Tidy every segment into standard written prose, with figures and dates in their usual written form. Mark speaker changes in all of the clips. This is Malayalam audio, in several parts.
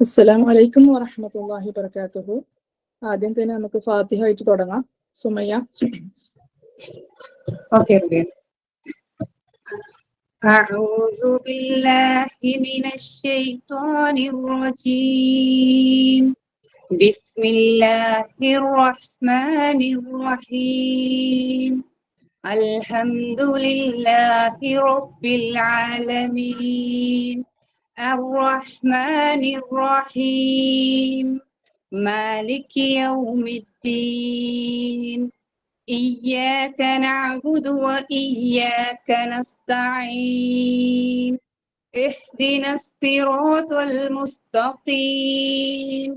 Speaker 1: അസ്സലാമു അലൈക്കും വറഹ്മത്തുള്ളാഹി വബറകാതുഹു. ആദ്യം തന്നെ നമുക്ക് ഫാത്തിഹ ആയിട്ട് തുടങ്ങാം. സുമയ്യ.
Speaker 2: Okay. أعوذ بالله من الشيطان الرجيم. بسم الله الرحمن الرحيم. الحمد لله رب العالمين. الرحمن الرحيم. مالك يوم الدين. إياك نعبد وإياك نستعين. اهدنا الصراط المستقيم.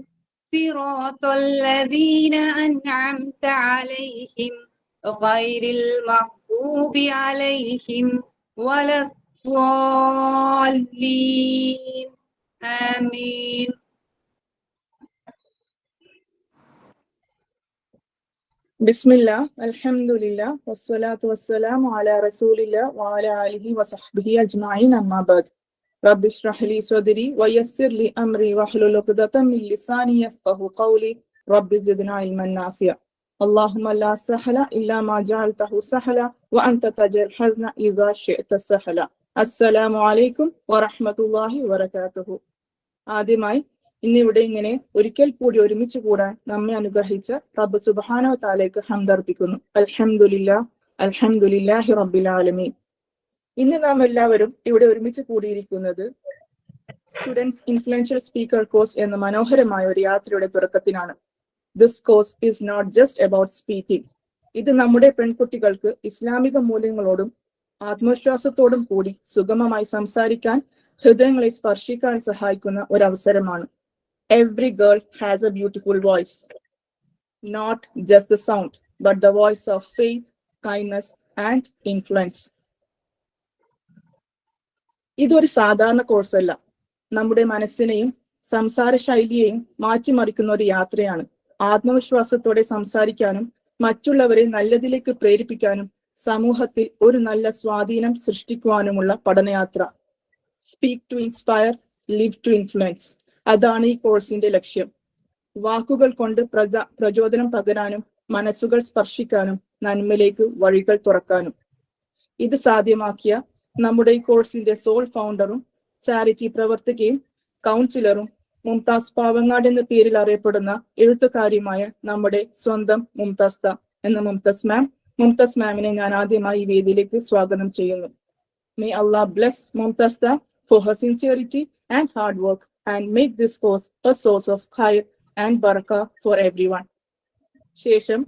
Speaker 2: صراط الذين أنعمت عليهم غير المغضوب عليهم ولا الضالين. آمين.
Speaker 1: ബിസ്മില്ലാ അൽഹംദുലില്ലാ വസ്സലാത്തു വസ്സലാമു അലാ റസൂലില്ലാ വഅലാ ആലിഹി വസഹ്ബിഹി അജ്മഈൻ അമ്മാ ബഅദ്. റബ്ബി ഇശ്റഹ് ലി സ്വദ്രി വയസ്സിർ ലി അംരി വഹ്ലുൽ ഉഖ്ദതം മിൻ ലിസാനി യഫ്ഖഹു ഖൗലി റബ്ബി സിദ്നാ ഇൽമൻ നാഫിഅ. اللهم لا سهل إلا ما جعلته سهلا وأنت تجعل الحزن إذا شئت سهلا. السلام عليكم ورحمة الله وبركاته. ആദ്യമായി ഇന്നിവിടെ ഇങ്ങനെ ഒരിക്കൽ കൂടി ഒരുമിച്ച് കൂടാൻ നമ്മെ അനുഗ്രഹിച്ച റബ്ബ് സുബ്ഹാനഹു വ തആലയ്ക്ക് ഹംദ് അർപ്പിക്കുന്നു. അൽഹംദുലില്ലാഹി റബ്ബിൽ ആലമീൻ. ഇന്ന് നാം എല്ലാവരും ഇവിടെ ഒരുമിച്ച് കൂടിയിരിക്കുന്നത് സ്റ്റുഡൻസ് ഇൻഫ്ലുവൻഷ്യൽ സ്പീക്കർ കോഴ്സ് എന്ന മനോഹരമായ ഒരു യാത്രയുടെ തുടക്കത്തിനാണ്. This course is not just about speaking. ഇത് നമ്മുടെ പെൺകുട്ടികൾക്ക് ഇസ്ലാമിക മൂല്യങ്ങളോടും ആത്മവിശ്വാസത്തോടും കൂടി സുഗമമായി സംസാരിക്കാൻ, ഹൃദയങ്ങളെ സ്പർശിക്കാൻ സഹായിക്കുന്ന ഒരു അവസരമാണ്. Every girl has a beautiful voice. Not just the sound, but the voice of faith, kindness, and influence. ഇതൊരു സാധാരണ കോഴ്സല്ല. നമ്മുടെ മനസ്സിനെയും സംസാര ശൈലിയെയും മാറ്റിമറിക്കുന്ന ഒരു യാത്രയാണ്. ആത്മവിശ്വാസത്തോടെ സംസാരിക്കാനും മറ്റുള്ളവരെ നല്ലതിലേക്ക് പ്രേരിപ്പിക്കാനും സമൂഹത്തിൽ ഒരു നല്ല സ്വാധീനം സൃഷ്ടിക്കുവാനുമുള്ള പഠനയാത്ര. Speak to inspire, live to influence. അതാണ് ഈ കോഴ്സിന്റെ ലക്ഷ്യം. വാക്കുകൾ കൊണ്ട് പ്രചോദനം പകരാനും മനസ്സുകൾ സ്പർശിക്കാനും നന്മയിലേക്ക് വഴികൾ തുറക്കാനും. ഇത് സാധ്യമാക്കിയ നമ്മുടെ ഈ കോഴ്സിന്റെ സോൾ ഫൗണ്ടറും ചാരിറ്റി പ്രവർത്തകയും കൗൺസിലറും മുംതാസ് പാവങ്ങാട് എന്ന പേരിൽ അറിയപ്പെടുന്ന എഴുത്തുകാരിയുമായ നമ്മുടെ സ്വന്തം മുംതാസ്ത എന്ന മുംതാസ് മാമിനെ ഞാൻ ആദ്യമായി ഈ വേദിയിലേക്ക് സ്വാഗതം ചെയ്യുന്നു. May Allah bless Mumtazda for her sincerity and hard work and make this course a source of khair and barakah for everyone. ശേഷം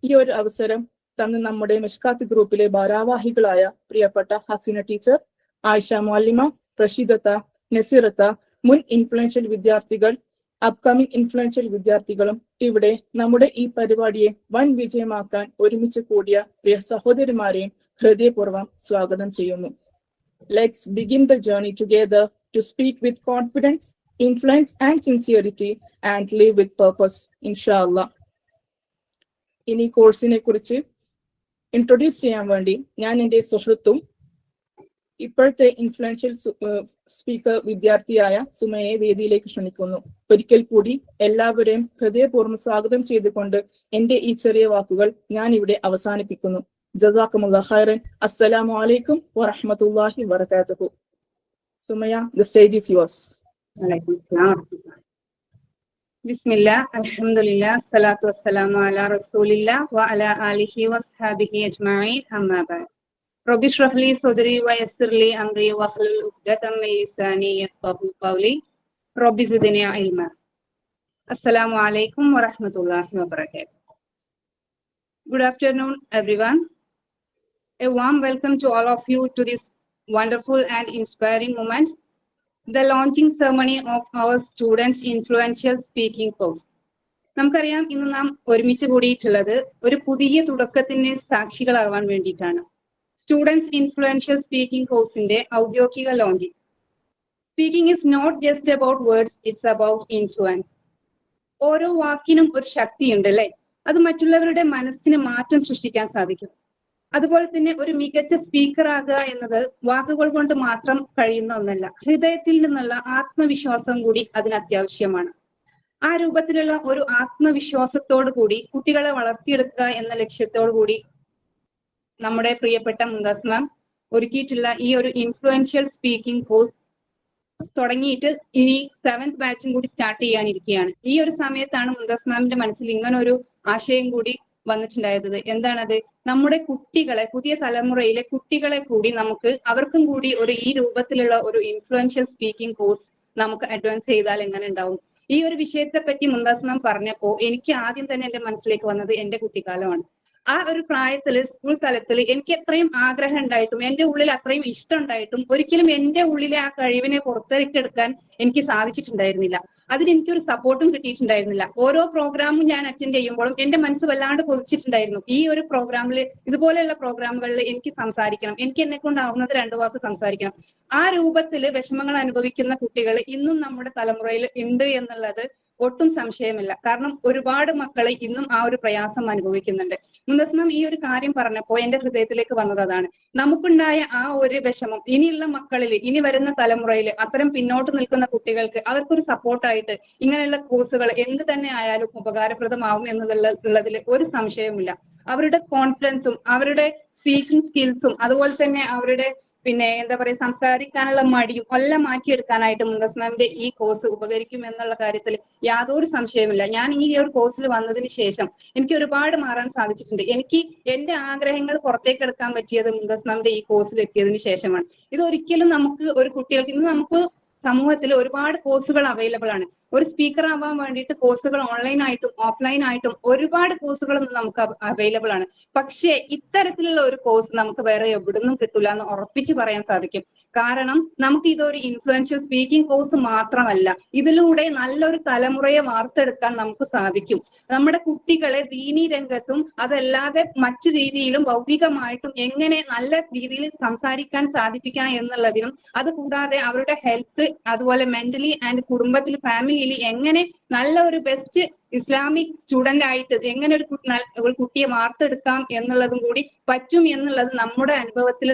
Speaker 1: ഈ ഒരു അവസരം തന്ന് നമ്മുടെ മിഷ്കാത്ത് ഗ്രൂപ്പിലെ ഭാരവാഹികളായ പ്രിയപ്പെട്ട ഹസീന ടീച്ചർ, ആയിഷ മുഅല്ലിമ, റഷീദത്ത, നസീറത്ത, മുൻ ഇൻഫ്ലുവൻഷ്യൽ വിദ്യാർത്ഥികൾ, അപ്കമിംഗ് ഇൻഫ്ലുവൻഷ്യൽ വിദ്യാർത്ഥികളും ഇവിടെ നമ്മുടെ ഈ പരിപാടിയെ വൻ വിജയമാക്കാൻ ഒരുമിച്ച് കൂടിയ പ്രിയ സഹോദരിമാരെയും ഹൃദയപൂർവ്വം സ്വാഗതം ചെയ്യുന്നു. Let's begin the journey together to speak with confidence, influence and sincerity and live with purpose, inshallah. ഇനി കോഴ്സിനെ കുറിച്ച് ഇൻട്രൊഡ്യൂസ് ചെയ്യാൻ വേണ്ടി ഞാൻ എൻ്റെ സുഹൃത്തും ഇപ്പോഴത്തെ ഇൻഫ്ലുവൻഷ്യൽ സ്പീക്കർ വിദ്യാർത്ഥിയായ സുമയെ വേദിയിലേക്ക് ക്ഷണിക്കുന്നു. ഒരിക്കൽ കൂടി എല്ലാവരെയും ഹൃദയപൂർവ്വം സ്വാഗതം ചെയ്തുകൊണ്ട് എൻ്റെ ഈ ചെറിയ വാക്കുകൾ ഞാൻ ഇവിടെ അവസാനിപ്പിക്കുന്നു. ജസാക്കുമുല്ലാഹ് ഖൈറൻ. അസ്സലാമു അലൈക്കും വറഹ്മത്തുള്ളാഹി വബറകാതുഹു. Sumaya, the stage is yours.
Speaker 2: ബിസ്മില്ലാ അൽഹംദുലില്ലാ സ്വലാത്തു വസ്സലാമു അലാ റസൂലില്ലാ വഅലാ ആലിഹി വസ്ഹാബിഹി അജ്മഈൻ അമ്മാ ബഅദ്. റബ്ബി ഇശ്റഹ് ലി സ്വദ്രി വയസ്സിർ ലി അംരി വഹ്ലുൽ ഉഖ്ദതം മിൻ ലിസാനി യഫ്ഖഹു ഖൗലി റബ്ബി സിദ്നി ഇൽമ. അസ്സലാമു അലൈക്കും വറഹ്മത്തുള്ളാഹി വബറകാതുഹു. Good afternoon, everyone. A warm welcome to all of you to this wonderful and inspiring moment, the launching ceremony of our students' influential speaking course. നമുക്കറിയാം, ഇന്ന് നാം ഒരുമിച്ച് കൂടിയിട്ടുള്ളത് ഒരു പുതിയ തുടക്കത്തിന് സാക്ഷികളാവാൻ വേണ്ടിയിട്ടാണ്. സ്റ്റുഡൻസ് ഇൻഫ്ലുവൻഷ്യൽ സ്പീക്കിംഗ് കോഴ്സിന്റെ ഔദ്യോഗിക launching. Speaking is not just about words, it's about influence. ഓരോ വാക്കിനും ഒരു ശക്തിയുണ്ട് അല്ലേ? അത് മറ്റുള്ളവരുടെ മനസ്സിന് മാറ്റം സൃഷ്ടിക്കാൻ സാധിക്കും. അതുപോലെ തന്നെ ഒരു മികച്ച സ്പീക്കർ ആകുക എന്നത് വാക്കുകൾ കൊണ്ട് മാത്രം കഴിയുന്ന ഒന്നല്ല. ഹൃദയത്തിൽ നിന്നുള്ള ആത്മവിശ്വാസം കൂടി അതിന് അത്യാവശ്യമാണ്. ആ രൂപത്തിലുള്ള ഒരു ആത്മവിശ്വാസത്തോടു കൂടി കുട്ടികളെ വളർത്തിയെടുക്കുക എന്ന ലക്ഷ്യത്തോടു കൂടി നമ്മുടെ പ്രിയപ്പെട്ട മുംതാസ് മാം ഒരുക്കിയിട്ടുള്ള ഈ ഒരു ഇൻഫ്ലുവൻഷ്യൽ സ്പീക്കിംഗ് കോഴ്സ് തുടങ്ങിയിട്ട് ഇനി 7th ബാച്ചും കൂടി സ്റ്റാർട്ട് ചെയ്യാനിരിക്കുകയാണ്. ഈ ഒരു സമയത്താണ് മുംതാസ് മാമിന്റെ മനസ്സിൽ ഇങ്ങനെ ഒരു ആശയം കൂടി വന്നിട്ടുണ്ടായിരുന്നത്. എന്താണത്? നമ്മുടെ കുട്ടികളെ, പുതിയ തലമുറയിലെ കുട്ടികളെ കൂടി നമുക്ക് അവർക്കും കൂടി ഒരു ഈ രൂപത്തിലുള്ള ഒരു ഇൻഫ്ലുവൻഷ്യൽ സ്പീക്കിംഗ് കോഴ്സ് നമുക്ക് അഡ്വാൻസ് ചെയ്താൽ എങ്ങനെ ഉണ്ടാവും? ഈ ഒരു വിഷയത്തെ പറ്റി മുംതാസ് മാം പറഞ്ഞപ്പോ എനിക്ക് ആദ്യം തന്നെ എന്റെ മനസ്സിലേക്ക് വന്നത് എന്റെ കുട്ടിക്കാലമാണ്. ആ ഒരു പ്രായത്തില് സ്കൂൾ തലത്തിൽ എനിക്ക് എത്രയും ആഗ്രഹം ഉണ്ടായിട്ടും എന്റെ ഉള്ളിൽ അത്രയും ഇഷ്ടം ഉണ്ടായിട്ടും ഒരിക്കലും എന്റെ ഉള്ളിലെ ആ കഴിവിനെ പുറത്തേക്കെടുക്കാൻ എനിക്ക് സാധിച്ചിട്ടുണ്ടായിരുന്നില്ല. അതിന് എനിക്കൊരു സപ്പോർട്ടും കിട്ടിയിട്ടുണ്ടായിരുന്നില്ല. ഓരോ പ്രോഗ്രാമും ഞാൻ അറ്റൻഡ് ചെയ്യുമ്പോഴും എന്റെ മനസ്സ് വല്ലാണ്ട് കൊതിച്ചിട്ടുണ്ടായിരുന്നു, ഈ ഒരു പ്രോഗ്രാമിൽ, ഇതുപോലെയുള്ള പ്രോഗ്രാമുകളിൽ എനിക്ക് സംസാരിക്കണം, എനിക്ക് എന്നെ കൊണ്ടാവുന്നത് 2 വാക്ക് സംസാരിക്കണം. ആ രൂപത്തില് വിഷമങ്ങൾ അനുഭവിക്കുന്ന കുട്ടികൾ ഇന്നും നമ്മുടെ തലമുറയിൽ ഉണ്ട് എന്നുള്ളത് ഒട്ടും സംശയമില്ല. കാരണം ഒരുപാട് മക്കളെ ഇന്നും ആ ഒരു പ്രയാസം അനുഭവിക്കുന്നുണ്ട്. മുംതാസ് മാം ഈ ഒരു കാര്യം പറഞ്ഞപ്പോ എന്റെ ഹൃദയത്തിലേക്ക് വന്നത് അതാണ്. നമുക്കുണ്ടായ ആ ഒരു വിഷമം ഇനിയുള്ള മക്കളിൽ, ഇനി വരുന്ന തലമുറയിൽ അത്തരം പിന്നോട്ട് നിൽക്കുന്ന കുട്ടികൾക്ക് അവർക്കൊരു സപ്പോർട്ടായിട്ട് ഇങ്ങനെയുള്ള കോഴ്സുകൾ എന്ത് തന്നെ ആയാലും ഉപകാരപ്രദമാവും എന്നുള്ളതിൽ ഒരു സംശയവുമില്ല. അവരുടെ കോൺഫിഡൻസും അവരുടെ സ്പീക്കിംഗ് സ്കിൽസും അതുപോലെ തന്നെ അവരുടെ എന്താ പറയുക, സംസാരിക്കാനുള്ള മടിയും എല്ലാം മാറ്റിയെടുക്കാനായിട്ട് മുംതാസ് മാമിന്റെ ഈ കോഴ്സ് ഉപകരിക്കും എന്നുള്ള കാര്യത്തിൽ യാതൊരു സംശയവുമില്ല. ഞാൻ ഈ ഒരു കോഴ്സിൽ വന്നതിന് ശേഷം എനിക്ക് ഒരുപാട് മാറാൻ സാധിച്ചിട്ടുണ്ട്. എനിക്ക് എന്റെ ആഗ്രഹങ്ങൾ പുറത്തേക്ക് എടുക്കാൻ പറ്റിയത് മുംതാസ് മാമിന്റെ ഈ കോഴ്സിൽ എത്തിയതിനു ശേഷമാണ്. ഇതൊരിക്കലും നമുക്ക് ഒരു കുട്ടികൾക്ക്, ഇന്ന് നമുക്ക് സമൂഹത്തിൽ ഒരുപാട് കോഴ്സുകൾ അവൈലബിൾ ആണ്. ഒരു സ്പീക്കർ ആവാൻ വേണ്ടിയിട്ട് കോഴ്സുകൾ ഓൺലൈൻ ആയിട്ടും ഓഫ്ലൈൻ ആയിട്ടും ഒരുപാട് കോഴ്സുകൾ നമുക്ക് അവൈലബിൾ ആണ്. പക്ഷേ ഇത്തരത്തിലുള്ള ഒരു കോഴ്സ് നമുക്ക് വേറെ എവിടുന്നും കിട്ടില്ല എന്ന് ഉറപ്പിച്ച് പറയാൻ സാധിക്കും. കാരണം നമുക്ക് ഇതൊരു ഇൻഫ്ലുവൻഷ്യൽ സ്പീക്കിംഗ് കോഴ്സ് മാത്രമല്ല, ഇതിലൂടെ നല്ലൊരു തലമുറയെ വാർത്തെടുക്കാൻ നമുക്ക് സാധിക്കും. നമ്മുടെ കുട്ടികളെ ദീനീ രംഗത്തും അതല്ലാതെ മറ്റു രീതിയിലും ഭൗതികമായിട്ടും എങ്ങനെ നല്ല രീതിയിൽ സംസാരിക്കാൻ സാധിപ്പിക്കാം എന്നുള്ളതിനും, അതുകൂടാതെ അവരുടെ ഹെൽത്ത്, അതുപോലെ മെന്റലി ആൻഡ് കുടുംബത്തിൽ, ഫാമിലിയിൽ എങ്ങനെ നല്ല ഒരു ബെസ്റ്റ് ഇസ്ലാമിക് സ്റ്റുഡന്റ് ആയിട്ട് എങ്ങനെ ഒരു കുട്ടിയെ വാർത്തെടുക്കാം എന്നുള്ളതും കൂടി പറ്റും എന്നുള്ളത് നമ്മുടെ അനുഭവത്തിൽ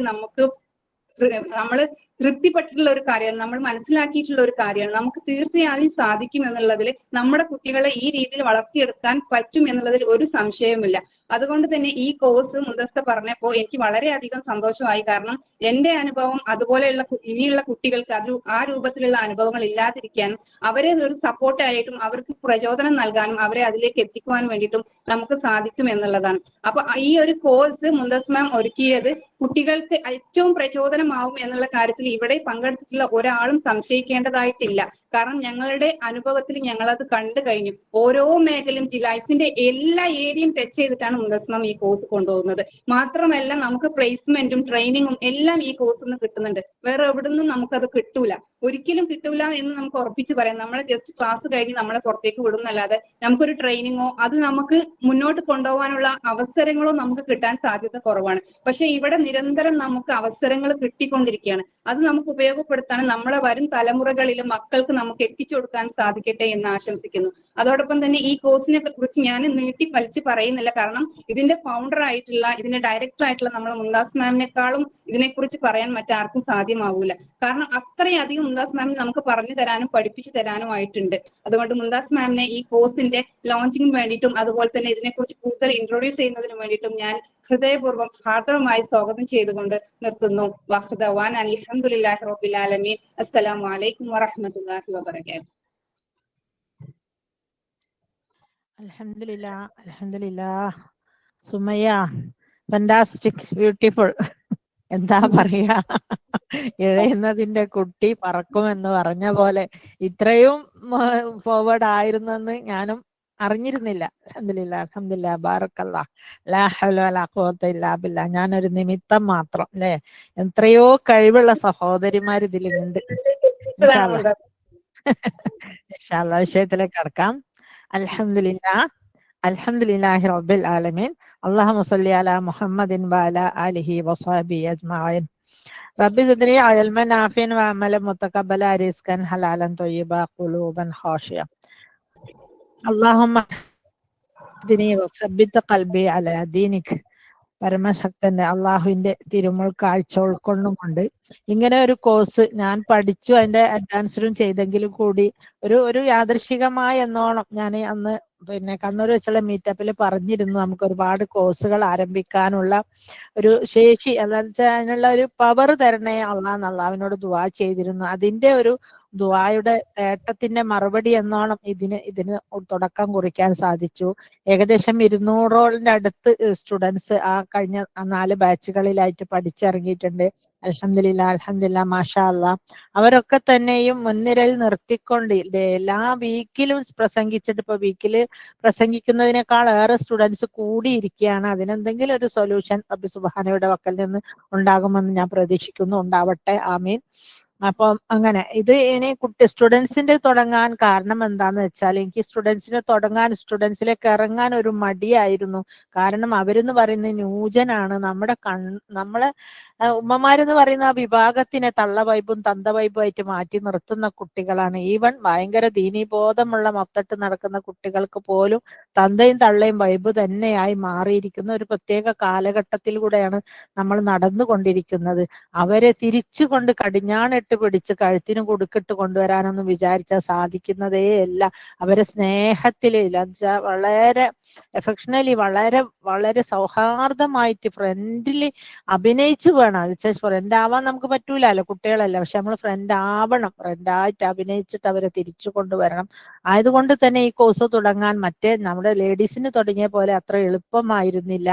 Speaker 2: നമ്മൾ തൃപ്തിപ്പെട്ടിട്ടുള്ള ഒരു കാര്യമാണ്, നമ്മൾ മനസ്സിലാക്കിയിട്ടുള്ള ഒരു കാര്യമാണ്. നമുക്ക് തീർച്ചയായും സാധിക്കും എന്നുള്ളതിൽ, നമ്മുടെ കുട്ടികളെ ഈ രീതിയിൽ വളർത്തിയെടുക്കാൻ പറ്റും എന്നുള്ളതിൽ ഒരു സംശയവുമില്ല. അതുകൊണ്ട് തന്നെ ഈ കോഴ്സ് മുന്തസ്ത പറഞ്ഞപ്പോ എനിക്ക് വളരെയധികം സന്തോഷമായി. കാരണം എന്റെ അനുഭവം അതുപോലെയുള്ള ഇനിയുള്ള കുട്ടികൾക്ക് ആ രൂപത്തിലുള്ള അനുഭവങ്ങൾ ഇല്ലാതിരിക്കാനും അവരെ ഒരു സപ്പോർട്ടായിട്ടും അവർക്ക് പ്രചോദനം നൽകാനും അവരെ അതിലേക്ക് എത്തിക്കുവാൻ വേണ്ടിയിട്ടും നമുക്ക് സാധിക്കും എന്നുള്ളതാണ്. അപ്പൊ ഈ ഒരു കോഴ്സ് മുന്തസ് മാം ഒരുക്കിയത് കുട്ടികൾക്ക് ഏറ്റവും പ്രചോദനമാവും എന്നുള്ള കാര്യത്തിൽ ഇവിടെ പങ്കെടുത്തിട്ടുള്ള ഒരാളും സംശയിക്കേണ്ടതായിട്ടില്ല. കാരണം ഞങ്ങളുടെ അനുഭവത്തിൽ ഞങ്ങളത് കണ്ടു കഴിഞ്ഞു. ഓരോ മേഖലയും ലൈഫിന്റെ എല്ലാ ഏരിയയും ടച്ച് ചെയ്തിട്ടാണ് മുന്തസ് മാം ഈ കോഴ്സ് കൊണ്ടുപോകുന്നത്. മാത്രമല്ല നമുക്ക് പ്ലേസ്മെന്റും ട്രെയിനിങ്ങും എല്ലാം ഈ കോഴ്സിൽ നിന്ന് കിട്ടുന്നുണ്ട്. വേറെ എവിടുന്നും നമുക്കത് കിട്ടൂല, ഒരിക്കലും കിട്ടൂല എന്ന് നമുക്ക് ഉറപ്പിച്ച് പറയാം. നമ്മളെ ജസ്റ്റ് ക്ലാസ് കഴിഞ്ഞ് നമ്മളെ പുറത്തേക്ക് വിടുന്നല്ലാതെ നമുക്കൊരു ട്രെയിനിങ്ങോ അത് നമുക്ക് മുന്നോട്ട് കൊണ്ടുപോകാനുള്ള അവസരങ്ങളോ നമുക്ക് കിട്ടാൻ സാധ്യത കുറവാണ്. പക്ഷെ ഇവിടെ നിരന്തരം നമുക്ക് അവസരങ്ങൾ കിട്ടിക്കൊണ്ടിരിക്കുകയാണ്. അത് നമുക്ക് ഉപയോഗപ്പെടുത്താൻ നമ്മളെ വരും തലമുറകളിലും മക്കൾക്ക് നമുക്ക് എത്തിച്ചു കൊടുക്കാൻ സാധിക്കട്ടെ എന്ന് ആശംസിക്കുന്നു. അതോടൊപ്പം തന്നെ ഈ കോഴ്സിനെ കുറിച്ച് ഞാൻ നീട്ടി വലിച്ചു പറയുന്നില്ല. കാരണം ഇതിന്റെ ഫൗണ്ടർ ആയിട്ടുള്ള, ഇതിന്റെ ഡയറക്ടർ ആയിട്ടുള്ള നമ്മളെ മുംതാസ് മാമിനെക്കാളും ഇതിനെക്കുറിച്ച് പറയാൻ മറ്റാർക്കും സാധ്യമാവൂല. കാരണം അത്രയധികം മുംതാസ് മാമിന് നമുക്ക് പറഞ്ഞു തരാനും പഠിപ്പിച്ചു തരാനുമായിട്ടുണ്ട്. അതുകൊണ്ട് മുംതാസ് മാമിനെ ഈ കോഴ്സിന്റെ ലോഞ്ചിങ്ങിന് വേണ്ടിയിട്ടും അതുപോലെ തന്നെ ഇതിനെക്കുറിച്ച് കൂടുതൽ ഇൻട്രൊഡ്യൂസ് ചെയ്യുന്നതിന് വേണ്ടിയിട്ടും ഞാൻ ഹൃദയപൂർവ്വം ഹാർദവമായി സ്വാഗതം ചെയ്തുകൊണ്ട് നിർത്തുന്നു. വഹ്ദവാൻ അൽഹംദുലില്ലാഹി റബ്ബിൽ ആലമീൻ. അസ്സലാമു അലൈക്കും വറഹ്മത്തുള്ളാഹി വബറകാതുഹു.
Speaker 3: അൽഹംദുലില്ലാ, അൽഹംദുലില്ലാ. Sumayya, fantastic, beautiful. എന്താ പറയാ, ഇഴയുന്നതിന്റെ കുട്ടി പറക്കുമെന്ന് പറഞ്ഞ പോലെ ഇത്രയും ഫോർവേഡ് ആയിരുന്നെന്ന് ഞാനും അറിഞ്ഞിരുന്നില്ല. അൽഹംദുലില്ലാ, അൽഹംദുലില്ലാ, ബാറക്കല്ലാഹ്, ലാ ഹൗല വലാ ഖുവത ഇല്ലാ ബില്ലാ. ഞാനൊരു നിമിത്തം മാത്രം അല്ലേ. എത്രയോ കഴിവുള്ള സഹോദരിമാർ ഇതിലുണ്ട്. ഇൻഷാ അല്ലാഹ്, ഇൻഷാ അല്ലാഹ് വിഷയത്തിലേക്ക് കടക്കാം. അൽഹംദുലില്ലാ, അൽഹംദുലില്ലാഹി റബ്ബിൽ ആലമീൻ. اللهم صل على محمد وعلى آله وصحبه أجمعين. رب زدني علما نافعا وعملا متقبلا رزقا حلالا طيبا قلوبا خاشعة. اللهم اهدني وثبت قلبي على دينك പരമശക്തന്റെ അള്ളാഹുവിന്റെ തിരുമുൾ കാഴ്ച ഉൾക്കൊണ്ടുകൊണ്ട് ഇങ്ങനെ ഒരു കോഴ്സ് ഞാൻ പഠിച്ചു, അതിന്റെ അഡ്വാൻസ്ഡും ചെയ്തെങ്കിലും കൂടി ഒരു യാദൃശികമായി എന്നോണം ഞാൻ അന്ന് പിന്നെ കണ്ണൂർ വെച്ചുള്ള മീറ്റപ്പിൽ പറഞ്ഞിരുന്നു നമുക്ക് ഒരുപാട് കോഴ്സുകൾ ആരംഭിക്കാനുള്ള ഒരു ശേഷി, എന്താണെന്ന് വെച്ചാൽ അതിനുള്ള ഒരു പവർ തരണേ അള്ളാഹുവിനോട് ദുആ ചെയ്തിരുന്നു. അതിന്റെ ഒരു ദുആയുടെ ഏട്ടത്തിന്റെ മറുപടി എന്നോണം ഇതിന് തുടക്കം കുറിക്കാൻ സാധിച്ചു. ഏകദേശം 200ഓളം അടുത്ത് സ്റ്റുഡൻസ് ആ കഴിഞ്ഞ 4 ബാച്ചുകളിലായിട്ട് പഠിച്ചിറങ്ങിയിട്ടുണ്ട്. അൽഹംദുലില്ലാ മാഷാ അല്ലാഹ്. അവരൊക്കെ തന്നെയും മുൻനിരയിൽ നിർത്തിക്കൊണ്ട് എല്ലാ വീക്കിലും പ്രസംഗിച്ചിട്ട് ഇപ്പൊ വീക്കില് പ്രസംഗിക്കുന്നതിനേക്കാൾ ഏറെ സ്റ്റുഡൻസ് കൂടിയിരിക്കുകയാണ്. അതിനെന്തെങ്കിലും ഒരു സൊല്യൂഷൻ റബ്ബി സുബ്ഹാനഹുവ വക്കൽ നിന്ന് ഉണ്ടാകുമെന്ന് ഞാൻ പ്രതീക്ഷിക്കുന്നു. ഉണ്ടാവട്ടെ, ആമീൻ. അപ്പം അങ്ങനെ ഇത് ഇനി സ്റ്റുഡൻസിന്റെ തുടങ്ങാൻ കാരണം എന്താന്ന് വെച്ചാൽ എനിക്ക് സ്റ്റുഡൻസിലേക്ക് ഇറങ്ങാൻ ഒരു മടിയായിരുന്നു. കാരണം അവരെന്ന് പറയുന്നത് ന്യൂജനാണ്. നമ്മളെ ഉമ്മമാരെന്ന് പറയുന്ന ആ വിഭാഗത്തിനെ തള്ള വൈബും തന്ത വൈബും ആയിട്ട് മാറ്റി നിർത്തുന്ന കുട്ടികളാണ്. ഈവൻ ഭയങ്കര ദീനീബോധമുള്ള മൊത്തട്ട് നടക്കുന്ന കുട്ടികൾക്ക് പോലും തന്തയും തള്ളയും വൈബ് തന്നെയായി മാറിയിരിക്കുന്ന ഒരു പ്രത്യേക കാലഘട്ടത്തിലൂടെയാണ് നമ്മൾ നടന്നുകൊണ്ടിരിക്കുന്നത്. അവരെ തിരിച്ചുകൊണ്ട് കടിഞ്ഞാണിട്ട് പിടിച്ച് കഴുത്തിന് കുടുക്കിട്ട് കൊണ്ടുവരാനൊന്നും വിചാരിച്ചാൽ സാധിക്കുന്നതേ അല്ല. അവരെ സ്നേഹത്തില് വളരെ എഫക്ഷണലി വളരെ വളരെ സൗഹാർദ്ദമായിട്ട് ഫ്രണ്ട്ലി അഭിനയിച്ചു വേണം. ഫ്രണ്ട് ആവാൻ നമുക്ക് പറ്റൂലല്ലോ, കുട്ടികളല്ല. പക്ഷെ നമ്മൾ ഫ്രണ്ട് ആവണം, ഫ്രണ്ടായിട്ട് അഭിനയിച്ചിട്ട് അവരെ തിരിച്ചു കൊണ്ടുവരണം. ആയതുകൊണ്ട് തന്നെ ഈ കോഴ്സ് തുടങ്ങാൻ നമ്മുടെ ലേഡീസിന് തുടങ്ങിയ പോലെ അത്ര എളുപ്പമായിരുന്നില്ല.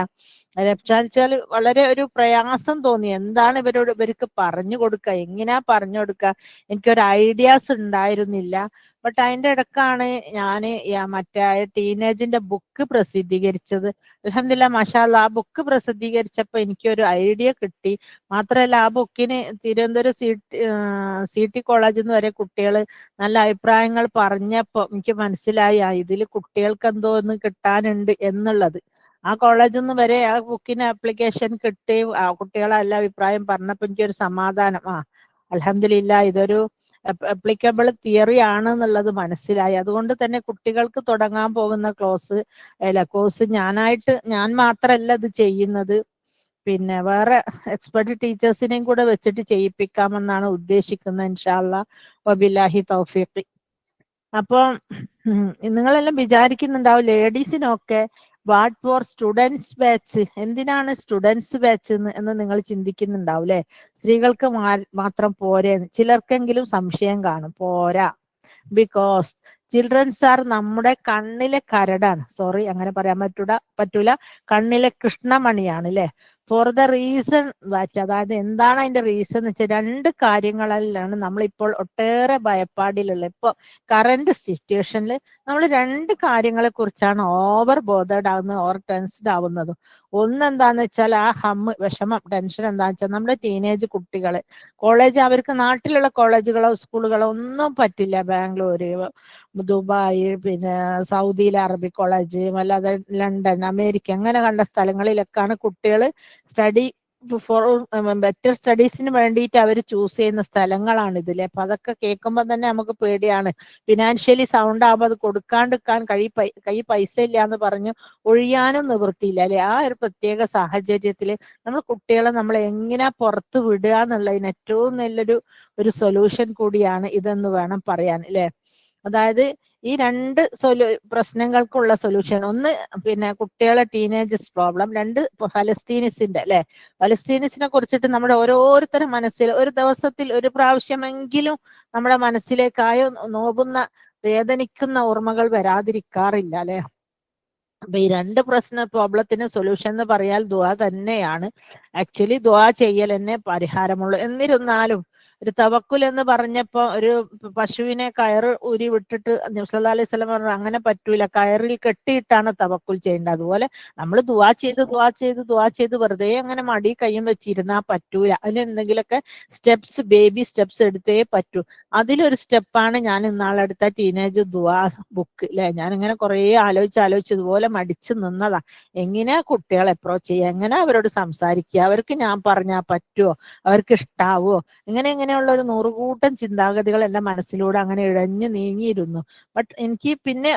Speaker 3: വെച്ചാൽ വളരെ ഒരു പ്രയാസം തോന്നി. എന്താണ് ഇവർക്ക് പറഞ്ഞു കൊടുക്കുക, എങ്ങനെയാ പറഞ്ഞു കൊടുക്കുക, എനിക്കൊരു ഐഡിയാസ് ഉണ്ടായിരുന്നില്ല. ബട്ട് അതിന്റെ ഇടക്കാണ് ഞാൻ മറ്റേ ടീനേജിന്റെ ബുക്ക് പ്രസിദ്ധീകരിച്ചത്. അൽഹംദുലില്ലാ മാഷാ അല്ലാഹ്. ആ ബുക്ക് പ്രസിദ്ധീകരിച്ചപ്പോ എനിക്കൊരു ഐഡിയ കിട്ടി. മാത്രമല്ല ആ ബുക്കിന് തിരുവനന്തപുരം CT കോളേജിൽ നിന്ന് വരെ കുട്ടികൾ നല്ല അഭിപ്രായങ്ങൾ പറഞ്ഞപ്പോ എനിക്ക് മനസ്സിലായി ഇതിൽ കുട്ടികൾക്ക് എന്തോ ഒന്ന് കിട്ടാനുണ്ട് എന്നുള്ളത്. ആ കോളേജിൽ നിന്ന് വരെ ആ ബുക്കിന് ആപ്ലിക്കേഷൻ കിട്ടി, കുട്ടികളെ എല്ലാ അഭിപ്രായം പറഞ്ഞപ്പോ എനിക്കൊരു സമാധാനം. അൽഹംദുലില്ലാ ഇതൊരു അപ്ലിക്കബിൾ തിയറി ആണ് എന്നുള്ളത് മനസ്സിലായി. അതുകൊണ്ട് തന്നെ കുട്ടികൾക്ക് തുടങ്ങാൻ പോകുന്ന കോഴ്സ് ഞാൻ മാത്രമല്ല ഇത് ചെയ്യുന്നത്, പിന്നെ വേറെ എക്സ്പെർട്ട് ടീച്ചേഴ്സിനെയും കൂടെ വെച്ചിട്ട് ചെയ്യിപ്പിക്കാമെന്നാണ് ഉദ്ദേശിക്കുന്നത്. ഇൻഷാ അല്ലാഹ് വബില്ലാഹി തൗഫീഖ്. അപ്പം നിങ്ങളെല്ലാം വിചാരിക്കുന്നുണ്ടാവും ലേഡീസിനൊക്കെ വാട്ട് ഫോർ സ്റ്റുഡൻസ് ബാച്ച്, എന്തിനാണ് സ്റ്റുഡൻസ് ബാച്ച് എന്ന് നിങ്ങൾ ചിന്തിക്കുന്നുണ്ടാവും അല്ലെ. സ്ത്രീകൾക്ക് മാത്രം പോരെ, ചിലർക്കെങ്കിലും സംശയം കാണും. പോരാ, ബിക്കോസ് ചിൽഡ്രൻസ് ആർ നമ്മുടെ കണ്ണിലെ കരടാണ്. സോറി, അങ്ങനെ പറയാൻ പറ്റൂല, കണ്ണിലെ കൃഷ്ണമണിയാണ് അല്ലെ. ഫോർ ദ റീസൺ ദാറ്റ്, അതായത് എന്താണ് അതിന്റെ റീസൺ എന്ന് വെച്ചാൽ 2 കാര്യങ്ങളിലാണ് നമ്മളിപ്പോൾ ഒട്ടേറെ ഭയപ്പാടിലുള്ള. ഇപ്പൊ കറന്റ് സിറ്റുവേഷനിൽ നമ്മൾ 2 കാര്യങ്ങളെ കുറിച്ചാണ് ഓവർ ബോധേഡ് ആകുന്നത്, ഓവർ ടെൻസ്ഡ് ആവുന്നതും. ഒന്നെന്താന്ന് വെച്ചാൽ വിഷമം, ടെൻഷൻ എന്താന്ന് വെച്ചാൽ നമ്മുടെ ടീനേജ് കുട്ടികള് അവർക്ക് നാട്ടിലുള്ള കോളേജുകളോ സ്കൂളുകളോ ഒന്നും പറ്റില്ല. ബാംഗ്ലൂര്, ദുബായ്, പിന്നെ സൗദിയിലെ അറബി കോളേജ്, അല്ലാതെ ലണ്ടൻ, അമേരിക്ക, അങ്ങനെ കണ്ട സ്ഥലങ്ങളിലൊക്കെയാണ് കുട്ടികൾ ബെറ്റർ സ്റ്റഡീസിന് വേണ്ടിയിട്ട് അവർ ചൂസ് ചെയ്യുന്ന സ്ഥലങ്ങളാണ് ഇതിലെ. അപ്പൊ അതൊക്കെ കേൾക്കുമ്പോൾ തന്നെ നമുക്ക് പേടിയാണ്. ഫിനാൻഷ്യലി സൗണ്ട് ആകുമ്പോൾ അത് കൊടുക്കാണ്ടിരിക്കാൻ കൈ പൈസ ഇല്ല എന്ന് പറഞ്ഞു ഒഴിയാനും നിവൃത്തിയില്ല അല്ലെ. ആ ഒരു പ്രത്യേക സാഹചര്യത്തിൽ കുട്ടികളെ നമ്മൾ എങ്ങനെ പുറത്ത് വിടുക എന്നുള്ളതിന് ഏറ്റവും നല്ലൊരു സൊല്യൂഷൻ കൂടിയാണ് ഇതെന്ന് വേണം പറയാൻ അല്ലെ. അതായത് ഈ 2 പ്രശ്നങ്ങൾക്കുള്ള സൊല്യൂഷൻ, ഒന്ന് പിന്നെ കുട്ടികളെ ടീനേജസ് പ്രോബ്ലം, 2 ഫലസ്തീനിസിന്റെ അല്ലെ. ഫലസ്തീനിസിനെ കുറിച്ചിട്ട് നമ്മുടെ ഓരോരുത്തരുടെ മനസ്സിൽ ഒരു ദിവസത്തിൽ ഒരു പ്രാവശ്യമെങ്കിലും നമ്മുടെ മനസ്സിലേക്കായോ നോവുന്ന വേദനിക്കുന്ന ഓർമ്മകൾ വരാതിരിക്കാറില്ല അല്ലെ. അപ്പൊ ഈ 2 പ്രോബ്ലത്തിന് സൊല്യൂഷൻ എന്ന് പറയാൽ ദുആ തന്നെയാണ്. ആക്ച്വലി ദുആ ചെയ്യൽ തന്നെ പരിഹാരമുള്ളൂ. എന്നിരുന്നാലും ഒരു തവക്കുൽ എന്ന് പറഞ്ഞപ്പോ ഒരു പശുവിനെ കയറ് ഊരി വിട്ടിട്ട് നബി സല്ലല്ലാഹു അലൈഹി വസല്ലം പറഞ്ഞു അങ്ങനെ പറ്റൂല, കയറിൽ കെട്ടിയിട്ടാണ് തവക്കുൽ ചെയ്യേണ്ടത്. അതുപോലെ നമ്മൾ ദുആ ചെയ്ത് വെറുതെ അങ്ങനെ മടി കയ്യും വെച്ചിരുന്നാ പറ്റൂല. അതിന് എന്തെങ്കിലുമൊക്കെ ബേബി സ്റ്റെപ്സ് എടുത്തേ പറ്റൂ. അതിലൊരു സ്റ്റെപ്പാണ് ഞാൻ ഇന്നാളെടുത്ത ടീനേജ് ദുആ ബുക്ക് അല്ലെ. ഞാനിങ്ങനെ കുറെ ആലോചിച്ച് ഇതുപോലെ മടിച്ചു നിന്നതാ. എങ്ങനെയാ കുട്ടികളെ അപ്രോച്ച് ചെയ്യുക, എങ്ങനെ അവരോട് സംസാരിക്കുക, അവർക്ക് ഞാൻ പറഞ്ഞാൽ പറ്റുമോ, അവർക്ക് ഇഷ്ടാവോ, എങ്ങനെ ഇങ്ങനെയുള്ള ഒരു നൂറുകൂട്ടം ചിന്താഗതികൾ എന്റെ മനസ്സിലൂടെ അങ്ങനെ ഇഴഞ്ഞു നീങ്ങിയിരുന്നു. ബട്ട് എനിക്ക് പിന്നെ